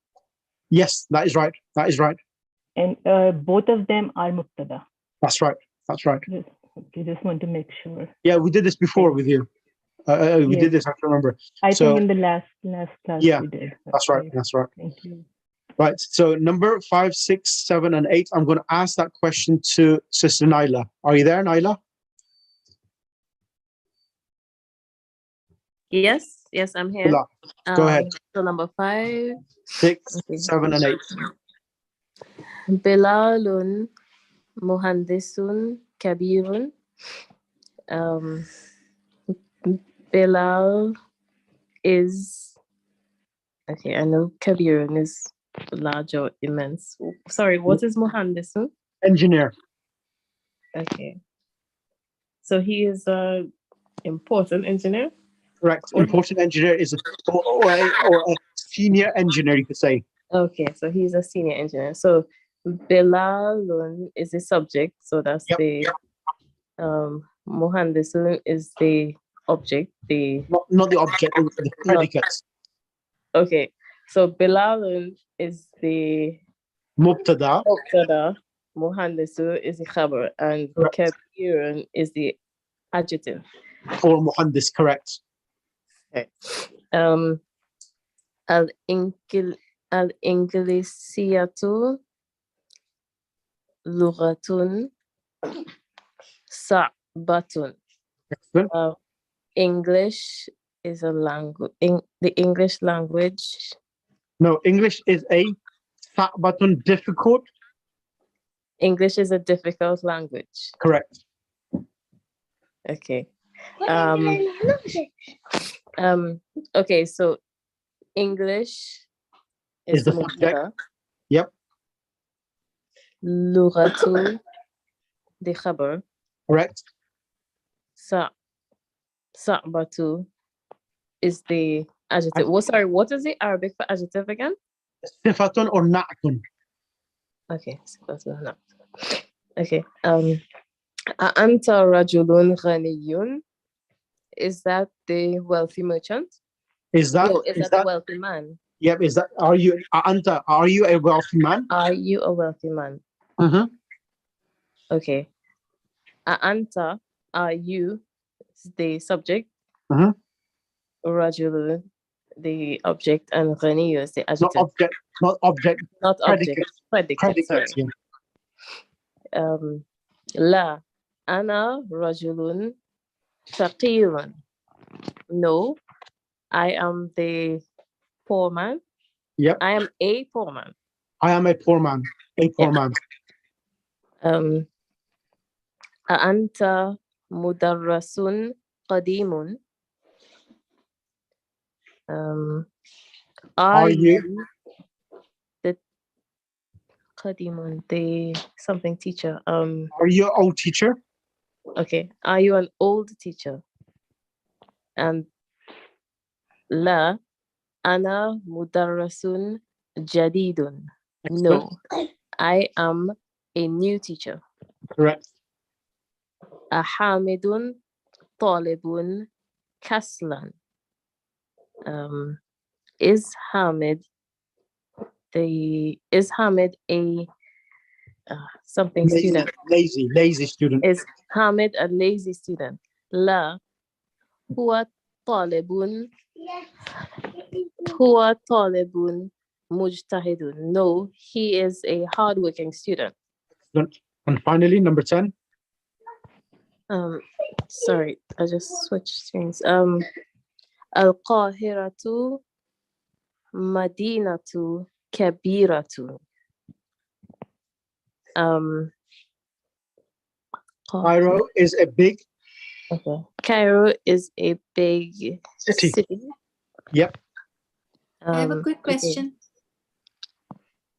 Yes, that is right. That is right. And both of them are mubtada. That's right. That's right. Just want to make sure. Yeah, we did this before with you. We did this, I can remember. I think in the last class yeah, we did. That's right. That's right. Thank you. Right. So number 5, 6, 7, and 8. I'm going to ask that question to Sister Naila. Are you there, Naila? Yes, I'm here. Go ahead. So number 5, 6, 7, and 8. Bilalun muhandisun kabirun. Bilal is, okay, I know kabirun is large or immense. Sorry, what is muhandisun? Engineer. Okay. So he is a important engineer? Correct. Important engineer is or a senior engineer, you could say. Okay, so he's a senior engineer. So Bilalun is the subject, so that's the Muhandisun is the object, not the object, the predicate. Okay, so Bilalun is the Mubtada. Muhandisun is the khabar, and Kabirun is the adjective. Or Muhandis, correct. Okay. Al-Inglisiyatu lughatun sa'batun. English is a language. The English language. No, English is a sa'batun, difficult. English is a difficult language. Correct. Okay. Okay, so English is the subject. Yep. Lughatu, the khabar. Correct. Sa'batu is the adjective. What is the Arabic for adjective again? Sifatun or na'tun. Okay, sifatun or na'tun. Okay. Anta rajulun ghaniyun. Is that the wealthy merchant? Is that No, is that the wealthy man? Yep. Is that are you Anta? Are you a wealthy man? Are you a wealthy man? Mm-hmm. Okay. Anta, are you the subject? Mm-hmm. Rajulun, the object, and ghaniyun is the Not adjective. object. Not object. Not object. Predicate. Predicate. Sorry. Yeah. La ana rajulun faqirun. No, I am the poor man. Yep. I am a poor man. I am a poor man. A poor man. Anta mudarrasun qadimun. Are you the qadimun, the something teacher? Are you an old teacher? Okay. Are you an old teacher? And la ana mudarrasun jadidun. No, I am a new teacher. Correct. Hamidun talibun kaslan. Is Hamid a something student? Lazy student. Is Hamid a lazy student? La huwa talibun mujtahidun. No, he is a hardworking student. And finally, number 10. Sorry, I just switched screens. Al-Qahiratu Madinatu Kabiratu. Cairo is a big. Okay. Cairo is a big city. Yep. I have a quick question.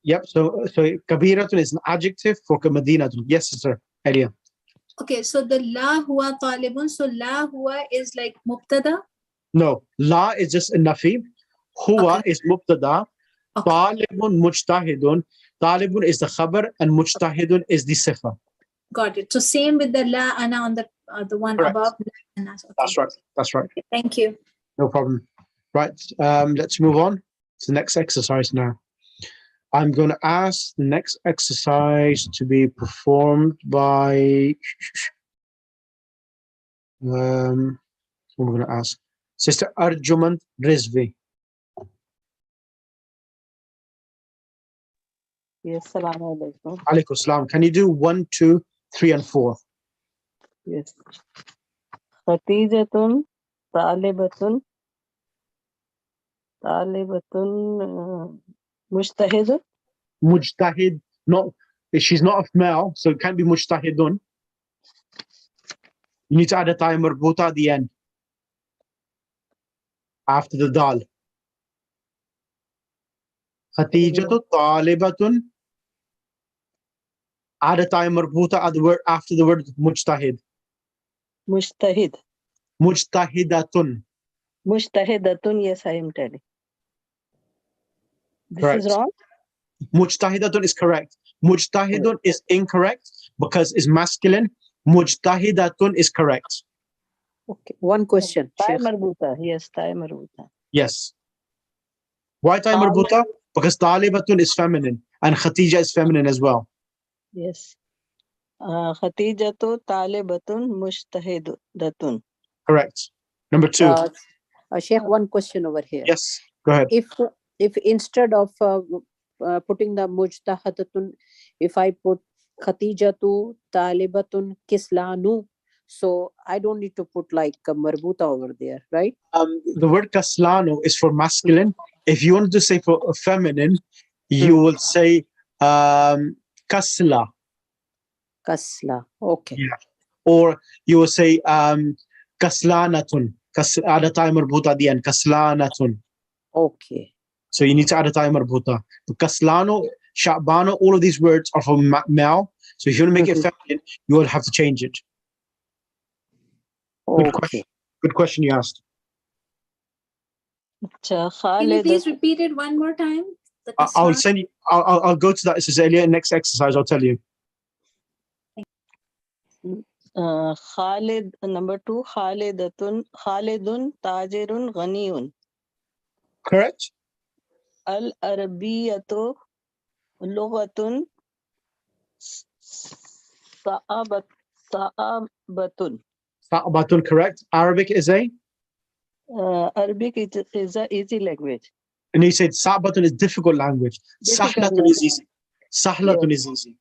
Yep. So Kabiratun is an adjective for Madinatun. Yes, sir. Elia. Okay, so the la huwa talibun. So la huwa is like mubtada. No, la is just a nafi. Huwa is mubtada. Talibun mujtahidun. Talibun is the khabar and mujtahidun is the sifa. Got it. So same with the la ana on the one Correct. above. Okay. That's right. Okay, thank you. No problem. Right. Let's move on to the next exercise now. I'm going to ask the next exercise to be performed by. What am I going to ask? Sister Arjuman Rizvi. Yes, Assalamu alaikum. Alaikum salam. Can you do 1, 2, 3, and 4? Yes. Khatijatun, talibatun, mujtahidun. Mujtahid. No, she's not a male, so it can't be mujtahidun. You need to add a ta marbuta at the end. After the dal. Khatijatu talibatun. Add a ta marbuta at the word after the word mujtahid. Mujtahid. Mujtahidatun. Mujtahidatun, yes, I am telling. This Correct. is wrong? Mujtahidatun is correct. Mujtahidun is incorrect because it's masculine. Mujtahidatun is correct. Okay. One question. Tay marbuta. Yes, tay marbuta. Yes. Why tay marbuta? Because talibatun is feminine and Khatija is feminine as well. Yes. Khatijatu talibatun mujtahidatun. Correct. Number 2. Sheikh, one question over here. Yes, go ahead. If instead of putting the mujtahadatun, if I put Khatijatu talibatun kislanu, so I don't need to put like a marbuta over there, right? The word kaslanu is for masculine. If you wanted to say for a feminine, you will say kasla. Kasla. Okay. Yeah. Or you will say kaslanatun. Add a ta marbuta at the end. Kaslanatun. Okay. So you need to add a ta marbuta. Kaslano, Sha'bano, all of these words are for male. So if you want to make it feminine, you will have to change it. Okay. Good question you asked. Can you please repeat it one more time? I'll send you. I'll go to that. This is earlier next exercise. I'll tell you. Khalid, number 2, Khalidun, Tajirun, Ghaniyun. Correct. Al-Arabiyatu, Lughatun, Sa'abatun. Sa'batun, correct. Arabic is a? Arabic is an easy language. And you said Sa'batun is difficult language. Difficult Sahlatun is easy. Sahlatun is easy.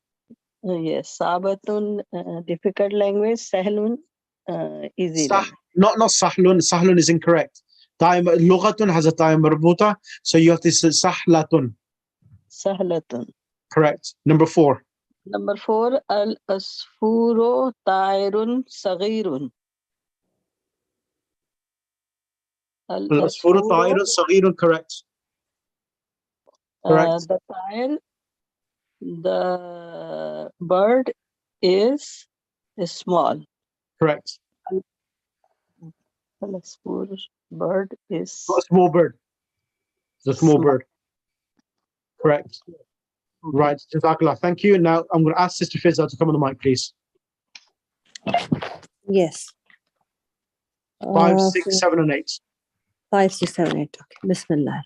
Yes, Sabatun, difficult language. Sahlun, easy language. Not Sahlun. Sahlun is incorrect. Lughatun has a ta'im marbuta, so you have to say Sahlatun. Sahlatun. Correct. Number 4. Number 4, Al-Asfuru, Tairun, Saghirun. Al-Asfuru ta'irun saghirun, correct. Correct. The tair, the bird is small. Correct. Al-Asfuru, bird is Not a small bird. It's a small bird. Correct. Right. Jazakallah. Thank you. Now I'm going to ask Sister Fizza to come on the mic, please. Yes. 5, 6, 7, and 8. 5, 6, 7, 8. Okay. Bismillah.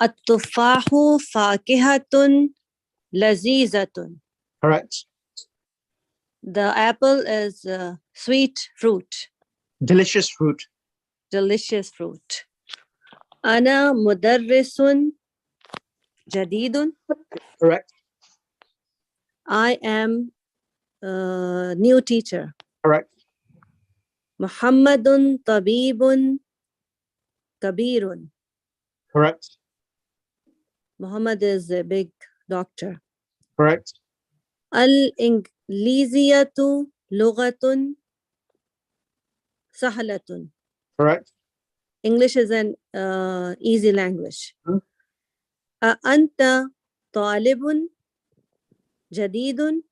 At-tufahu fakihatun lazizatun. Correct. The apple is sweet fruit. Delicious fruit. Delicious fruit. Ana mudarrisun jadidun. Correct. I am a new teacher. Correct. Muhammadun tabibun kabirun. Correct. Muhammad is a big doctor. Correct. Al-Ingliziyatu lughatun sahlatun. Correct. English is an easy language. Anta talibun jadidun.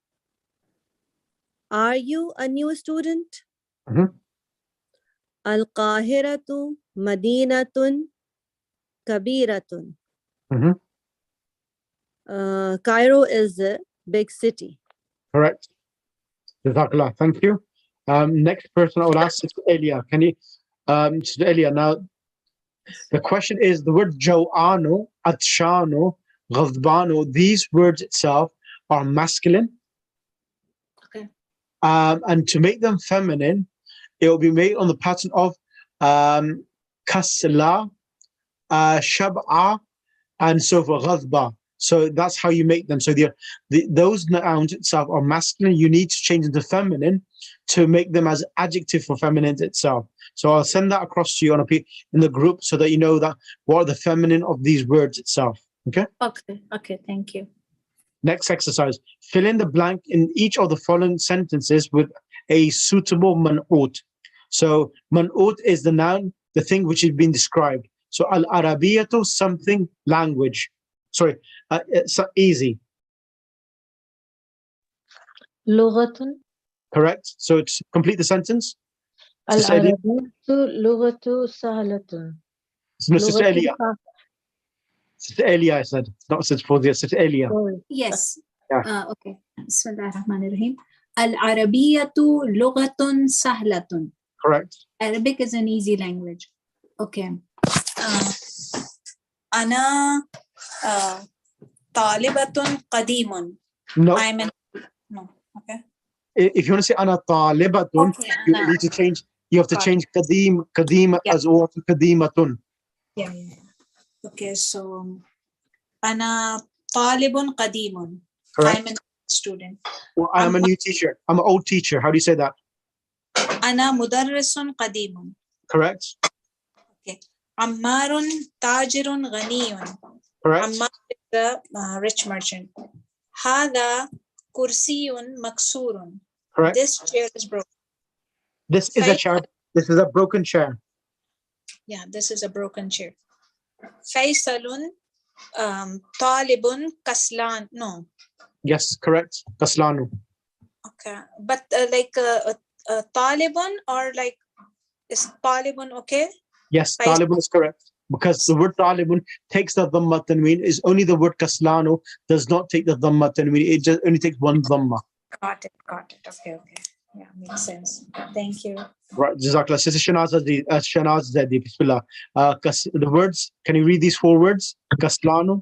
Are you a new student? Al-Qahiratu madinatun kabiratun. Cairo is a big city. Correct. Jazakallah. Thank you. Next person I will ask is Elia. Can you, Sister Elia, now the question is the word Jo'anu, Atshanu, Ghadbanu, these words itself are masculine. Okay. And to make them feminine, it will be made on the pattern of Kasla, Shab'a, and so forth, Ghadba. So that's how you make them. So those nouns itself are masculine. You need to change into feminine to make them as adjective for feminine itself. So I'll send that across to you in the group so that you know that what are the feminine of these words itself. Okay? Okay, thank you. Next exercise. Fill in the blank in each of the following sentences with a suitable man'ut. So man'ut is the noun, the thing which is being described. So al-arabiyatu, something, language. Sorry, it's easy. Lughatun. Correct. So it's complete the sentence. Al-Arabiyatu lughatu sahlatun. No, Sister Elia. Sister Elia, I said. Not Sister Fawzia, Sister Elia. Yes. Yeah. Okay. Bismillah ar-Rahman ar-Rahim. Al-Arabiyatu lughatun sahlatun. Correct. Arabic is an easy language. Okay. Ana talibatun qadimun. No. No. Okay. If you want to say ana talibatun, Okay, you ana. need to change. You have to change qadim as well to qadimatun. Yeah. Okay, so ana talibun qadimun. Correct. I'm a student. Well, I am a new teacher. I'm an old teacher. How do you say that? Ana mudarrisun qadimun. Correct. Okay. Ammarun tajirun ghaniyun. Correct. Ammar is the rich merchant. Hada kursiyun maksurun. Correct. This chair is broken. This is a chair. This is a broken chair. Yeah, this is a broken chair. Faisalun talibun kaslan. No. Yes, correct. Kaslanu. Okay. But talibun or like is talibun okay? Yes, Talibun is correct. Because the word Talibun takes the dhamma tanween, is only the word Kaslanu does not take the dhamma tanween. It just only takes one dhamma. Got it. Okay. Yeah, makes sense. Thank you. Right, Jazakallah. Sister Shanaz Zadi, Bismillah. The words, can you read these 4 words? Kaslanu,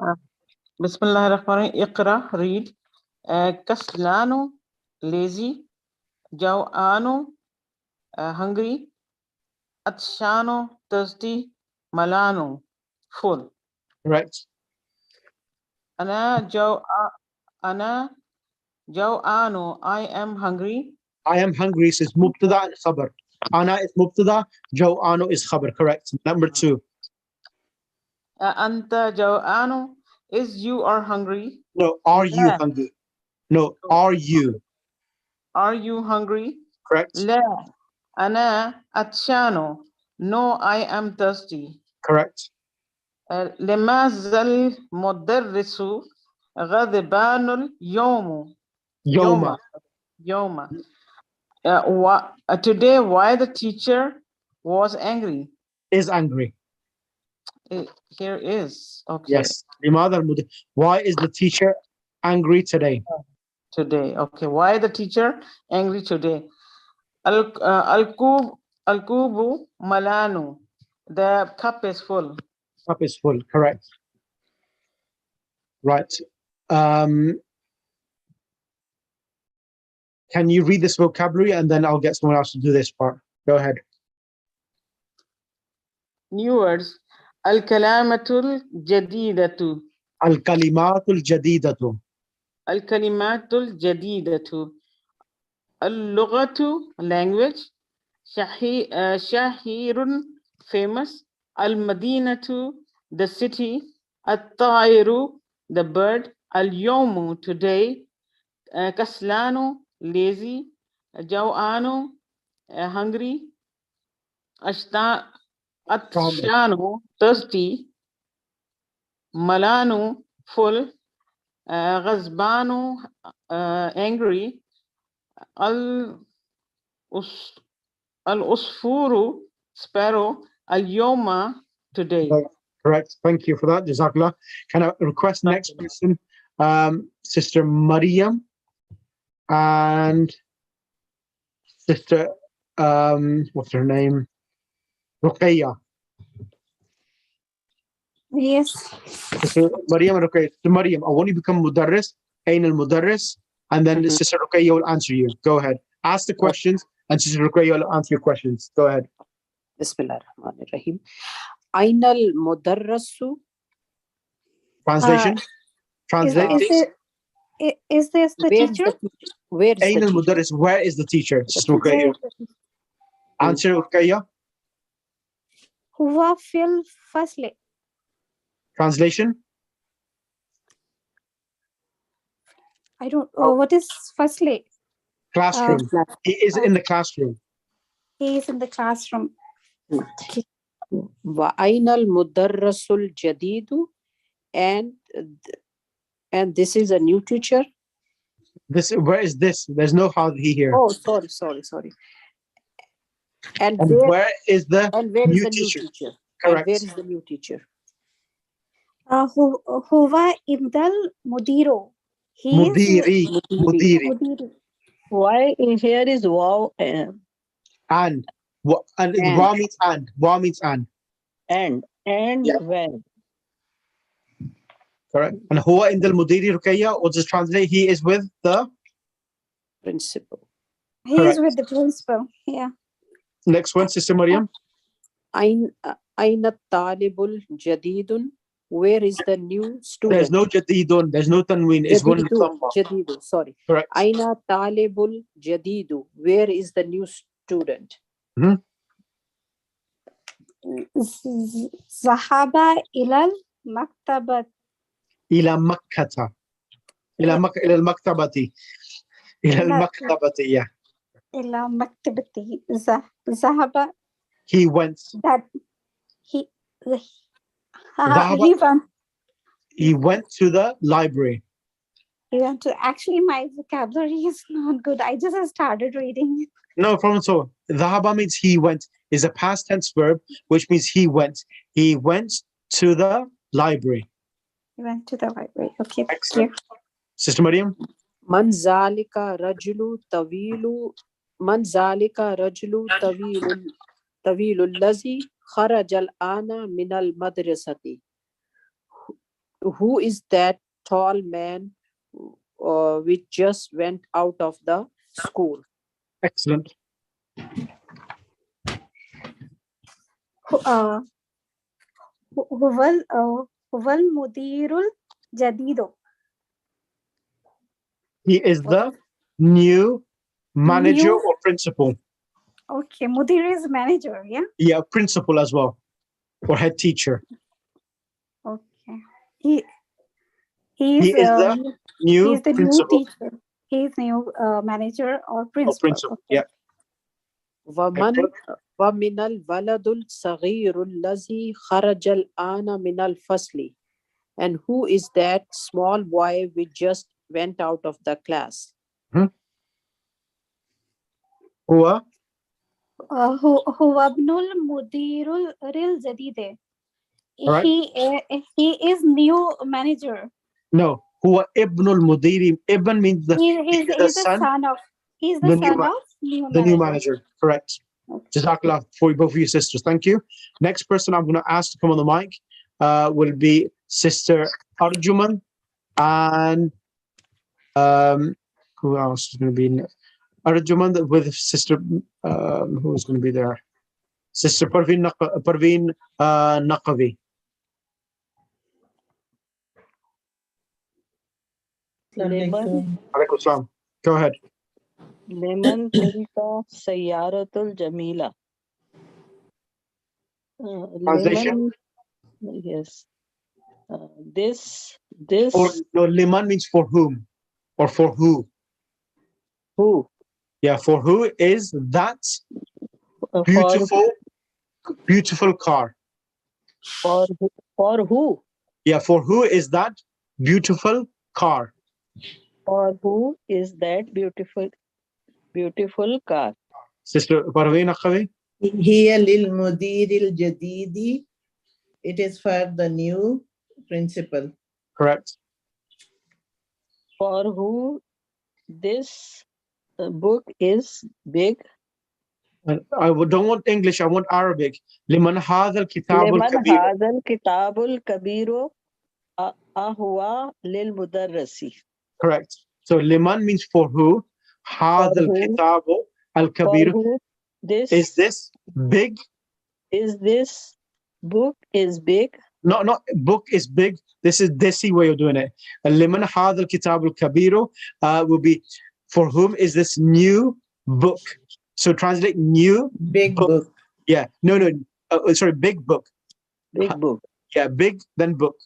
Bismillah ar-Rahman ar-Rahim. Iqra, read. Kaslanu, lazy. Jaw'anu, hungry. Atshanu, thirsty. Malanu, full. right? Ana jaw'anu, I am hungry. I am hungry says mubtada and khabar. Ana is mubtada, jaw'anu is khabar, correct. Number 2. Anta jaw'anu, is you are hungry. No, are you La. hungry? No, are you? Are you hungry? Correct. La. Ana atshanu, no, I am thirsty. Correct. لماذا المدرس غضبان اليوم Yoma يوم today why the teacher was angry. is angry. Here is okay. Yes. Why is the teacher angry today? Today, okay. Why the teacher angry today? Al-kubu malanu, the cup is full. Cup is full, correct. Right. Can you read this vocabulary and then I'll get someone else to do this part? Go ahead. New words. Al-kalamatul jadidatu. Al-kalimatul jadidatu. Al-kalimatul jadidatu. Al-lughatu, language. Shahirun, famous. Al-madinatu, the city. At-tairu, the bird. Al-yomu, today. Kaslanu, lazy. Jaw'anu, hungry. Atshanu, thirsty. Malanu, full. Ghazbanu, angry. Al-usfuru, sparrow. Al-yoma, today. Correct. Thank you for that. Jazakallah. Can I request next person? Sister Maryam and Sister, what's her name? Ruqayya. Yes. Sister Maryam and Ruqayya. Sister Maryam, I want you to become Mudarris, Ain al-Mudarris, and then Sister Ruqayya will answer you. Go ahead. Ask the questions, and Sister Ruqayya will answer your questions. Go ahead. Bismillah ar-Rahman ar-Rahim. Ainal mudarrasu. Translation? Translate. Is this the teacher? Where is Ain the al-Mudarris, where is the teacher? Sister Ruqayya. Answer, Ruqayya. Huwa fil fasli. Translation? I don't. What is fasli? Classroom. He is in the classroom. He is in the classroom. Wa ainal mudarrasul jadidu, and this is a new teacher. Where is this? There's no he here. Oh, sorry. And where is the new teacher? Correct. Correct. And where is the new teacher? Huwa indal mudiro. Mudiri. Why here is wow And wa means and. Wa means and. and Yeah. when? Correct. And huwa indal mudiri, Ruqayya, or just translate, he is with the principal. He is with the principal. Yeah. Next one, Sister Maryam. Aina talibul jadidun. Where is the new student? There's no jadidun. There's no tanween. It's one dhamma. Jadidu, sorry. Correct. Aina talibul jadidu. Where is the new student? Zahaba ilal maktabat. Ila makkata. Ila al-maktabati. Ila al-maktabati, yeah. Ila maktabati. Zahaba. He went. He went to the library. Actually, my vocabulary is not good. I just started reading. No problem at all. Dhahaba means he went, is a past tense verb, which means he went. He went to the library. He went to the library. Okay, excellent. Thank you. Sister Maryam? Man zalika rajulu tawilu من ذلك رجل طويل الذي خرج الآن من المدرسة. Who is that tall man which just went out of the school? Excellent. هو المدير الجديد. He is the new manager New- or principal. Okay, mudir is manager, yeah? Yeah, principal as well, or head teacher. Okay. He He is the new he's the new principal teacher. He's new manager or or principal. principal. Okay. Yeah. ومن الولد الصغير الذي خرج الآن من الفصل. And who is that small boy which just went out of the class? هو هو ابن المدير الجديد. Alright. He is new manager. No. هو ابن المدير. Ibn means He's the the son. son of. He's the The new son ma- of new The new manager. manager. Correct. Jazakallah for both of you sisters. Thank you. Next person I'm going to ask to come on the mic will be Sister Arjuman, and who else is going to be Arjuman with Sister who is going to be there? Sister Parveen Naqavi. Alaikum salam. Go ahead. لمن تلك سيارة الجميلة. Translation? Yes. This Or no, liman means for whom or for who. who? Yeah, for who is that beautiful car? For who? Yeah, for who is that beautiful car? For who is that beautiful car? Sister Parveen Naqavi. هي للمدير الجديد. It is for the new principal. Correct. For who this book is big. And I don't want English, I want Arabic. لمن هذا الكتاب لمن الكبير. هذا الكتاب الكبير أهو للمدرس. Correct. So liman means for who. هذا الكتاب الكبير. Is this big? Is this book is big? No, not book is big. This is desi way of doing it. لمن هذا الكتاب الكبير will be for whom is this new book. So translate new big book. Yeah. No. Sorry, big book. Big book. Yeah, big then book.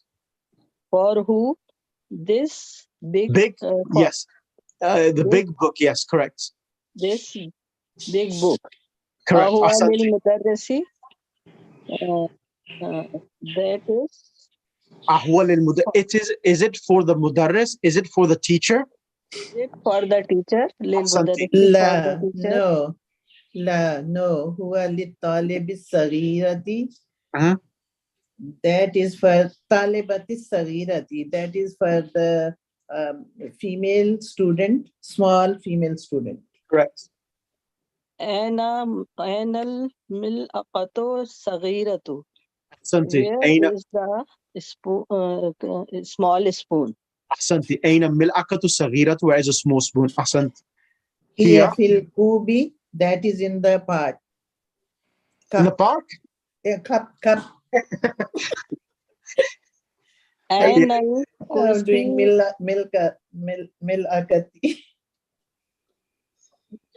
For who this big yes. The big book, yes, correct. This big book. Correct. للمدرس. That is. Is it for the mudarris? Is it for the teacher? Is it for the teacher? No. هو للطالب الصغيرة. That is for طالبة الصغيرة. That is for the female student, small female student. Correct. أنا الملأقة الصغيرة. أحسنتي. Where is the small spoon? أحسنتي. أين الملعقة الصغيرة? Where is a small spoon? أحسنت. Here في الكوب. That is in the park. In the park? Yeah, cup. And I'm doing milakati.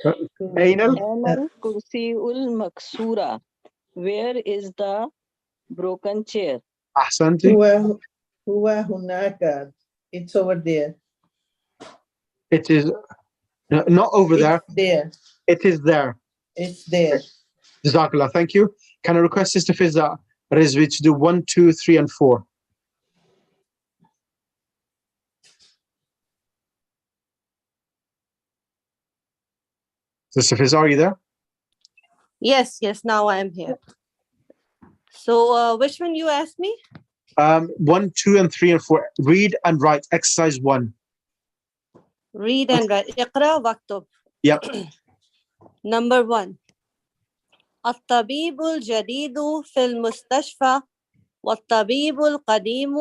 الكرسي المكسورة. Where is the broken chair? أحسنتي. هو هناك. It's over there. It is not over there. There. It is there. It's there. Jazakallah. Thank you. Can I request Sister Fizza Rizvi to do 1, 2, 3, and 4? Sister Fizza, are you there? Yes, now I am here. So which one you asked me? 1, 2, and 3, and 4. Read and write. Exercise 1. Read and write. Iqra waktub. Yep. Number 1. الطبيب الجديد في المستشفى والطبيب القديم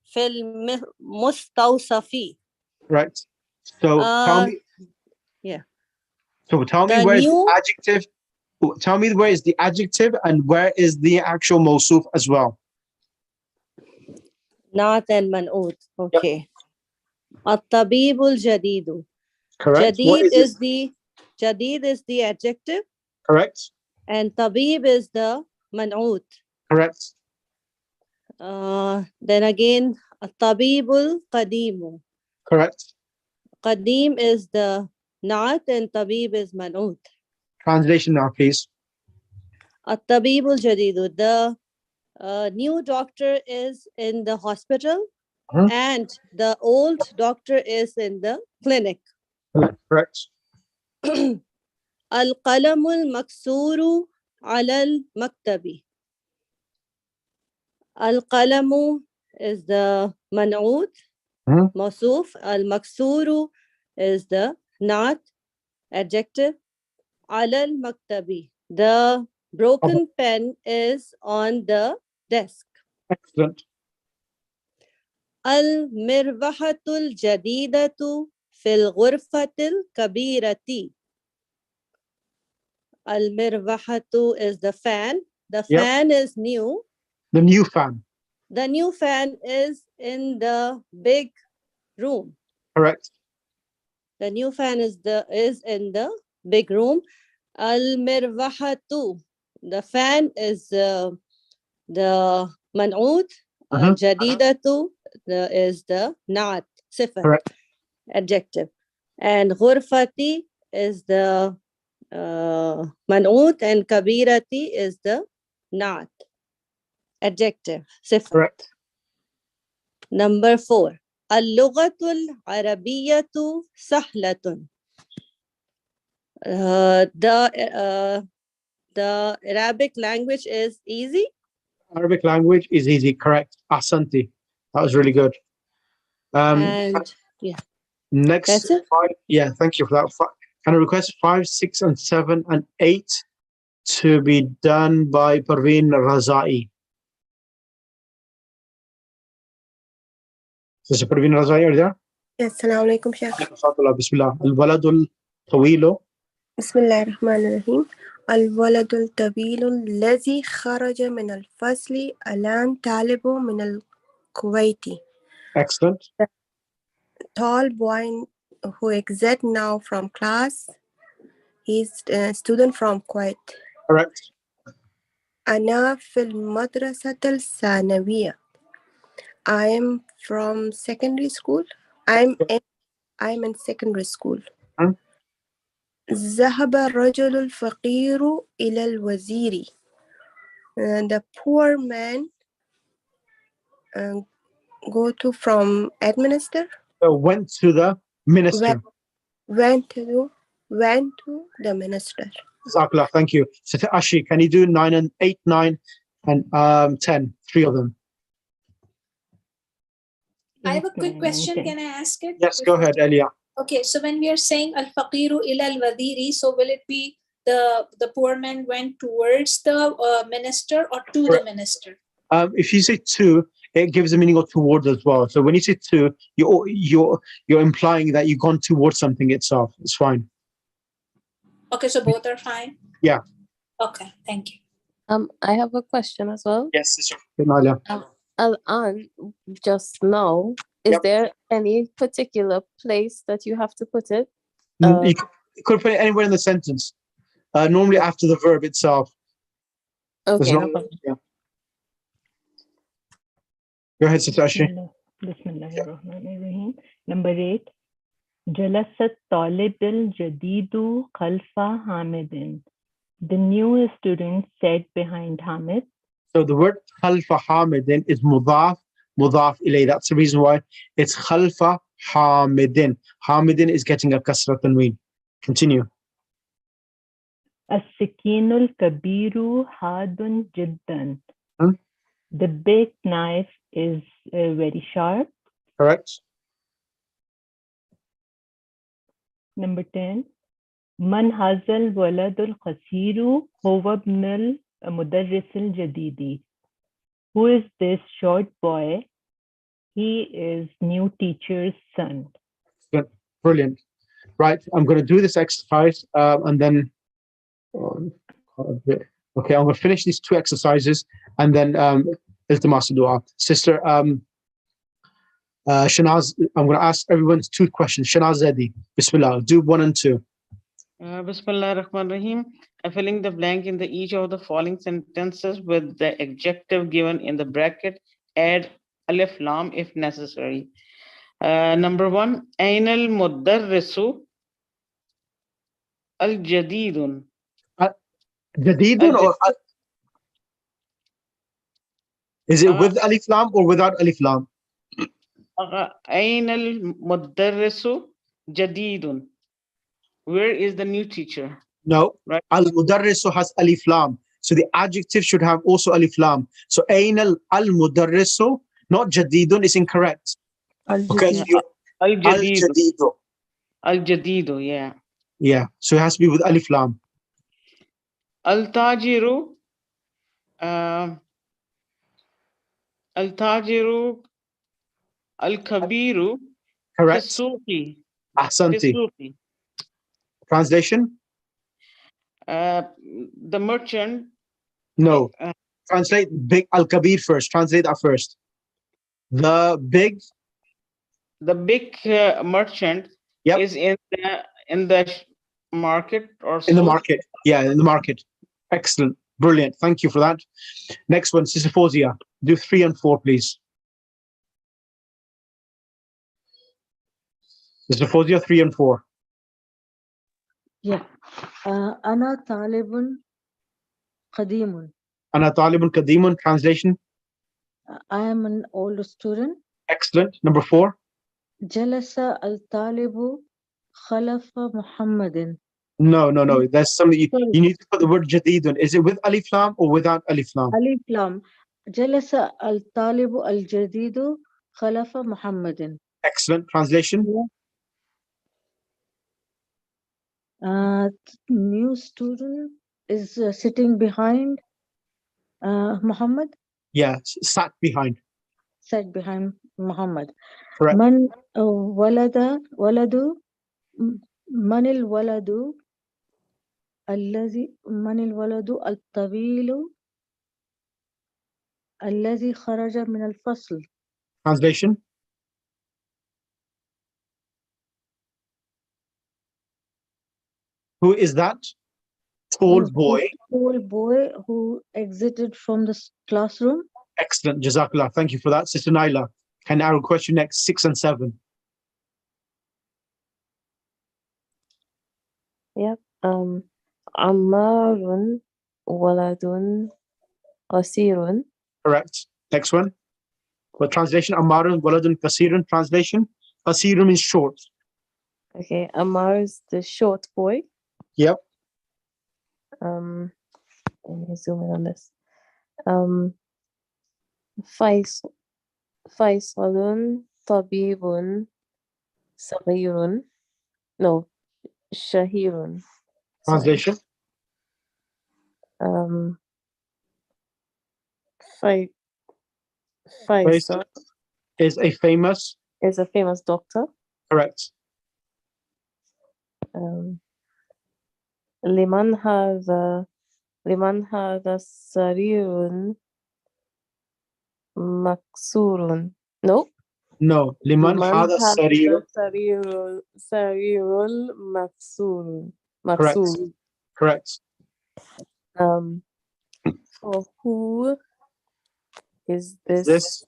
في المستوصف. Right. So tell me. Yeah. So tell me The where is the new- adjective. Tell me where is the adjective and where is the actual mawsuf as well. Not and man'ud. Okay. الطبيب الجديد. Correct. What Jadid is it? Jadid is the adjective Correct. and tabib is the man'ud. Correct. Then again, الطبيب القديم. Correct. Qadim is the naat and tabib is man'ud. Translation now, please. الطبيب الجديد. The new doctor is in the hospital and the old doctor is in the clinic. Correct. القلم المكسور على المكتب. القلم is the man'ud, موصوف. المكسور is the naat, adjective. على المكتب. The broken pen is on the desk. Excellent. المروحة الجديدة في الغرفة الكبيرة. المروحة is the fan. The Yep. fan is new. The new fan. The new fan is in the big room. Correct. The new fan is in the big room. المروحة. The fan is the man'ud. الجديدة is the naat, صفة. Correct. Adjective. And غرفتي is the man'ud and kabirati is the naat, adjective, صفة. Correct. Number 4. اللغة العربية سهلة. The Arabic language is easy. Arabic language is easy. Correct. Ahsanti. That was really good. And yeah. Next. That's it? 5. Yeah, thank you for that. Can I request 5, 6, and 7, and 8 to be done by Parveen Razai? Sister Parveen Razai, are you there? Yes, Assalamu alaikum, Sheikh. Bismillah. Al-waladul tawilu. Bismillah ar-Rahman ar-Rahim. Al-waladul tawilu allazi kharaja min al-fasli alan talibu min al-Kuwaiti. Excellent. The tall boy who exit now from class, he's a student from Kuwait. Correct. Ana fil madrasatil sanawiyya. I am from secondary school. I'm in secondary school. ذهب الرجل الفقير إلى الوزير. The poor man from administrator. Went to the minister. Went to the minister. Jazakallah, thank you. So Ashi, can you do 9 and 8, 9, and 10? 3 of them. I have a quick question. Can I ask it? Yes, go ahead, Elia. Okay, so when we are saying al-faqiru ila al-wadiri, so will it be the poor man went towards the minister or to the minister? If you say to, it gives a meaning of towards as well. So when you say to, you're implying that you've gone towards something itself. It's fine. Okay, so both are fine. Yeah. Okay, thank you. I have a question as well. Yes, sister. Nalia. Al-an, just now, is there any particular place that you have to put it? You could put it anywhere in the sentence. Normally after the verb itself. Okay, no problem. Yeah. Go ahead, Sitashi. Bismillahirrahmanirrahim. Number 8. Jalasat Talibil Jadidu Khalfa Hamidin. The new student sat behind Hamid. So the word khalfa hamidin is mudaf ilay. That's the reason why it's khalfa hamidin. Hamidin is getting a kasra tanween. Continue. As-sikinul kabiru hadun jiddan. The big knife is very sharp. Correct. Number 10. من هذا الولد القصير هو ابن المدرس الجديد. Who is this short boy? He is new teacher's son. Good. Brilliant. Right, I'm going to do this exercise and then okay, I'm going to finish these two exercises and then iltimas dua. Sister Shanaz, I'm going to ask everyone two questions. Shanaz Zedi, Bismillah, do 1 and 2. Bismillah ar-Rahman ar-Rahim. Filling the blank in each of the following sentences with the adjective given in the bracket. Add alif lam if necessary. Number 1, Aina al-mudarrisu al-jadidun. Jadidun or is it with alif lam or without alif lam? Aina al-mudarrisu jadidun. Where is the new teacher? No, right. Al-mudarrisu has alif lam. So the adjective should have also alif lam. So aina al-mudarrisu, not jadidun, is incorrect. Because al-jadidu. Al-jadidu, yeah. Yeah, so it has to be with alif lam. Al-tajiru, al-tajiru, al-kabiru, correct. Fisuqi. Ahsanti. Fisuqi. Translation? The merchant. No. Translate big al-kabir first. Translate that first. The big merchant is in the market or in the souk. market. Yeah, in the market. Excellent. Brilliant. Thank you for that. Next one, Sister Fawzia. Do 3 and 4, please. Sister Fawzia, 3 and 4. Yeah. أنا طالب قديم. Ana talibun kadimun. Translation? I am an old student. Excellent. Number 4. جلس الطالب خلف محمد. No. There's something you need to put the word jadidun. Is it with alif lam or without alif lam? alif lam. جلس الطالب الجديد خلف محمد. Excellent. Translation? New student is sitting behind Muhammad. Yeah, sat behind. Sat behind Muhammad. Correct. من ولد من الولد الطويل الذي خرج من الفصل. Translation? Who is that tall boy? Tall boy who exited from the classroom. Excellent. Jazakallah. Thank you for that. Sister Naila, can I request you next 6 and 7? Yep. Ammarun waladun qasirun. Correct. Next one. What translation? Ammarun waladun kasirun. Translation? Kasirun means short. Okay. Ammar is the short boy. Yep. Let me zoom in on this. Faisalun tabibun saghirun. No, shahirun. Translation? Faisal is a famous doctor. Correct. Liman hadha sarirun maksurun. No. Liman hadha sarirul maksurun. Correct. For who is this? This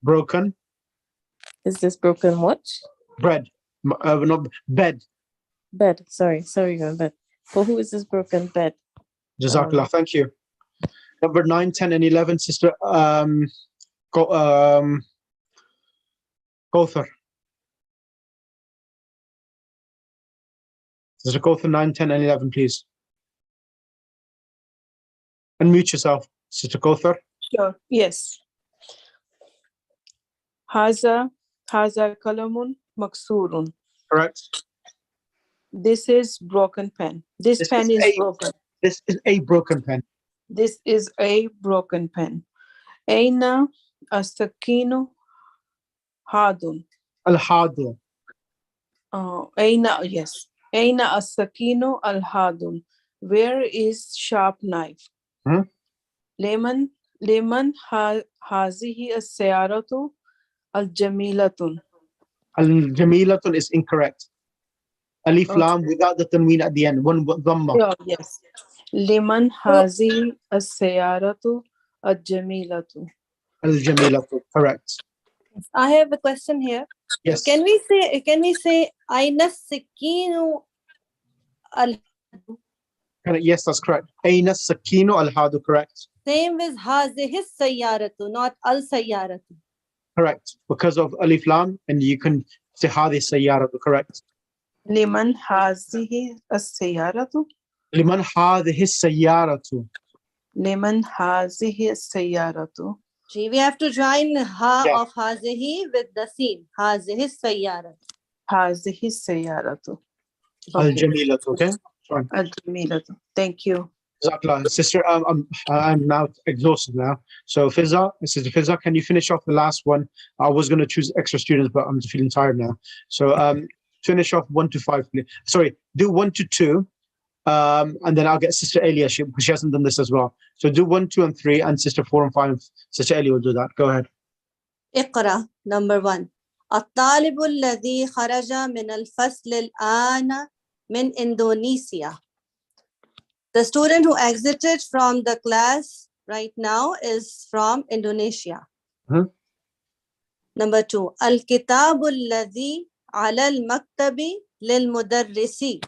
broken? Is this broken what? Bread. No, bed. Bed. Sorry, bed. For who is this broken bed? Jazakallah. Thank you. Number 9, 10, and 11, Sister Kauthar. Sister Kauthar, 9, 10, and 11, please. Unmute yourself, Sister Kauthar. Sure. Yes. Haza kalamun maksurun. Correct. This is broken pen. This pen is broken. This is a broken pen. This is a broken pen. Aina astakinu hadun. Al-hadu. Aina, yes. Aina astakinu al-hadun. Where is sharp knife? Lemon hazihi as-sayaratu al-jamilatun. Al-jamilatun is incorrect. Alif lam without the tanween at the end. One dhamma. Oh, yes. Liman hazihi as-sayaratu al-jamilatu. Al-jamilatu. Correct. I have a question here. Yes. Can we say aina sikinu al? Yes, that's correct. Aina sakinu al-hadu. Correct. Same with hazihi sayyaratu, not al sayyaratu. Correct. Because of alif lam, and you can say hadi sayyaratu. Correct. Liman hazihi as-sayaratu. Liman hadihi sayyaratu. Liman hazihi as-sayaratu. See, we have to join ha of hazihi with the sin. Hazihi sayyaratu. Hazihi sayyaratu. Al-jamilatu. Okay. Fine. Al-jamilatu. Thank you. Jazakallah. Sister, I'm now exhausted now. So Sister Fizza, can you finish off the last one? I was going to choose extra students, but I'm feeling tired now. So finish off 1 to 5, please. Sorry, do 1 to 2, and then I'll get Sister Elia, because she hasn't done this as well. So do 1, 2, and 3, and Sister 4 and 5. Sister Elia will do that. Go ahead. Iqra, number 1. الطالب الذي خرج من الفصل الآن من إندونيسيا. The student who exited from the class right now is from Indonesia. Number 2. الكتاب الذي على المكتب للمدرس.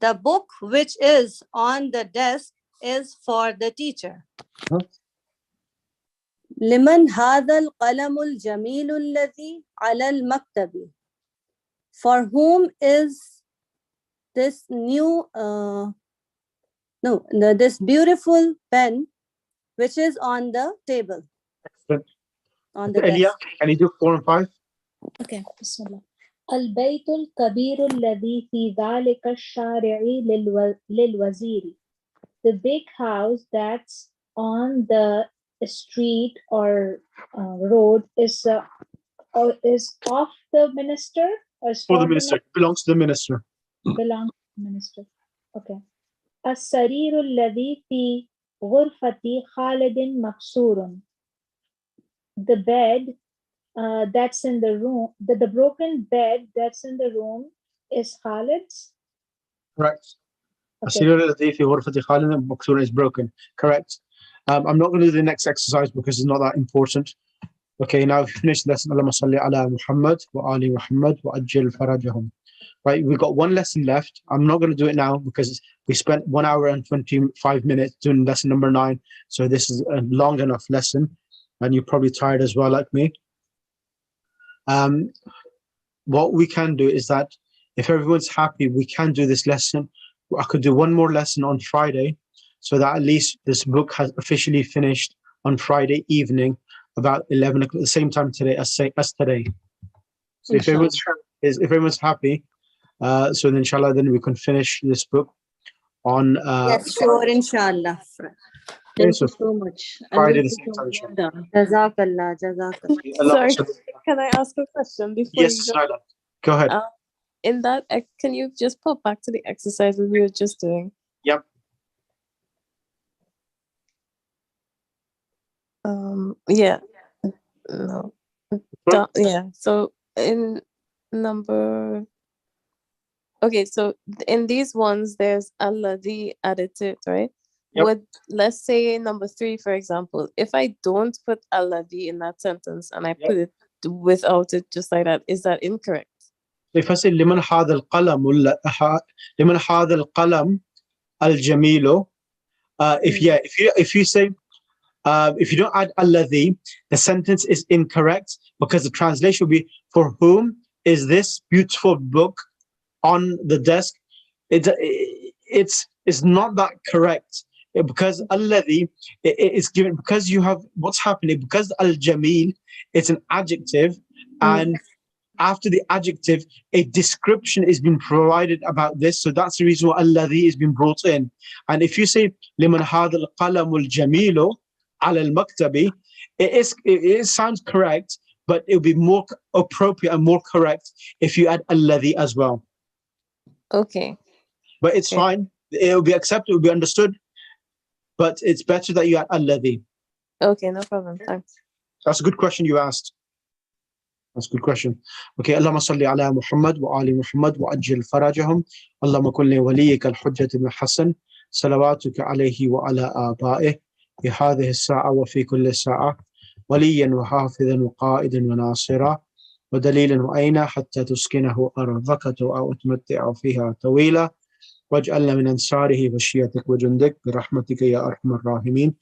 The book which is on the desk is for the teacher. لمن هذا القلم الجميل الذي على المكتب. For whom is this this beautiful pen which is on the table? On the Elia, desk. can you do 4 and 5? Okay. Bismillah. البيت الكبير الذي في ذلك الشارع للوزير. The big house that's on the street or road is of the minister or For the minister. It belongs to the minister. belongs to the minister. Okay. السرير الذي في غرفة خالد مكسور. The bed that's in the room, the broken bed that's in the room is Khalid's. Correct. Okay. Is broken. Correct. I'm not going to do the next exercise because it's not that important. Okay, now we finished the lesson. Allahumma salli ala Muhammad wa ali Muhammad wa ajil farajahum. Right, we've got one lesson left. I'm not going to do it now because we spent 1 hour and 25 minutes doing lesson number 9. So this is a long enough lesson, and you're probably tired as well, like me. What we can do is that if everyone's happy, we can do this lesson. I could do one more lesson on Friday, so that at least this book has officially finished on Friday evening, about 11 o'clock, the same time today as today. So if everyone's happy, so then inshallah, then we can finish this book on yes, sure, inshallah. Thank you so much. Friday the same time, inshallah. Jazakallah, jazakallah. Sorry, can I ask a question before Yes, you go? Shyla. Go ahead. In that, can you just pop back to the exercises we were just doing? Yep. Yeah. No. Yeah. So in number. Okay, so in these ones, there's alladhi added to it, right? Yep. Would, let's say number 3, for example, if I don't put alladhi in that sentence and I put it without it just like that, is that incorrect? If I say liman hadha al-qalam al-jamilu, if you say if you don't add alladhi, the sentence is incorrect because the translation will be for whom is this beautiful book on the desk. It's not that correct because alladhi is given because you have what's happening because al-jamil it's an adjective and after the adjective, a description is being provided about this. So that's the reason why alladhi is being brought in. And if you say liman hadha al-qalam al-jamilu ala al-maktabi, it sounds correct, but it would be more appropriate and more correct if you add alladhi as well. Okay. But it's Okay. fine. It will be accepted, it will be understood. But it's better that you add alladhi. Okay, no problem. Thanks. That's a good question you asked. That's a good question. Okay, Allahumma salli ala Muhammad wa ali Muhammad wa ajil farajahum. Allahumma kulli waliyika al-hujjat ibn Hassan. Salawatuka alayhi wa ala aba'ih. Fi hadhihi as-sa'a wa fi kulli sa'a. Waliyan wa hafidhan wa qa'idan wa nasira. Wa dalilan wa ayna hatta tuskinahu ardhaka aw utmatti'u fiha tawila. واجعلنا من أنصاره وشيعتك وجندك برحمتك يا أرحم الراحمين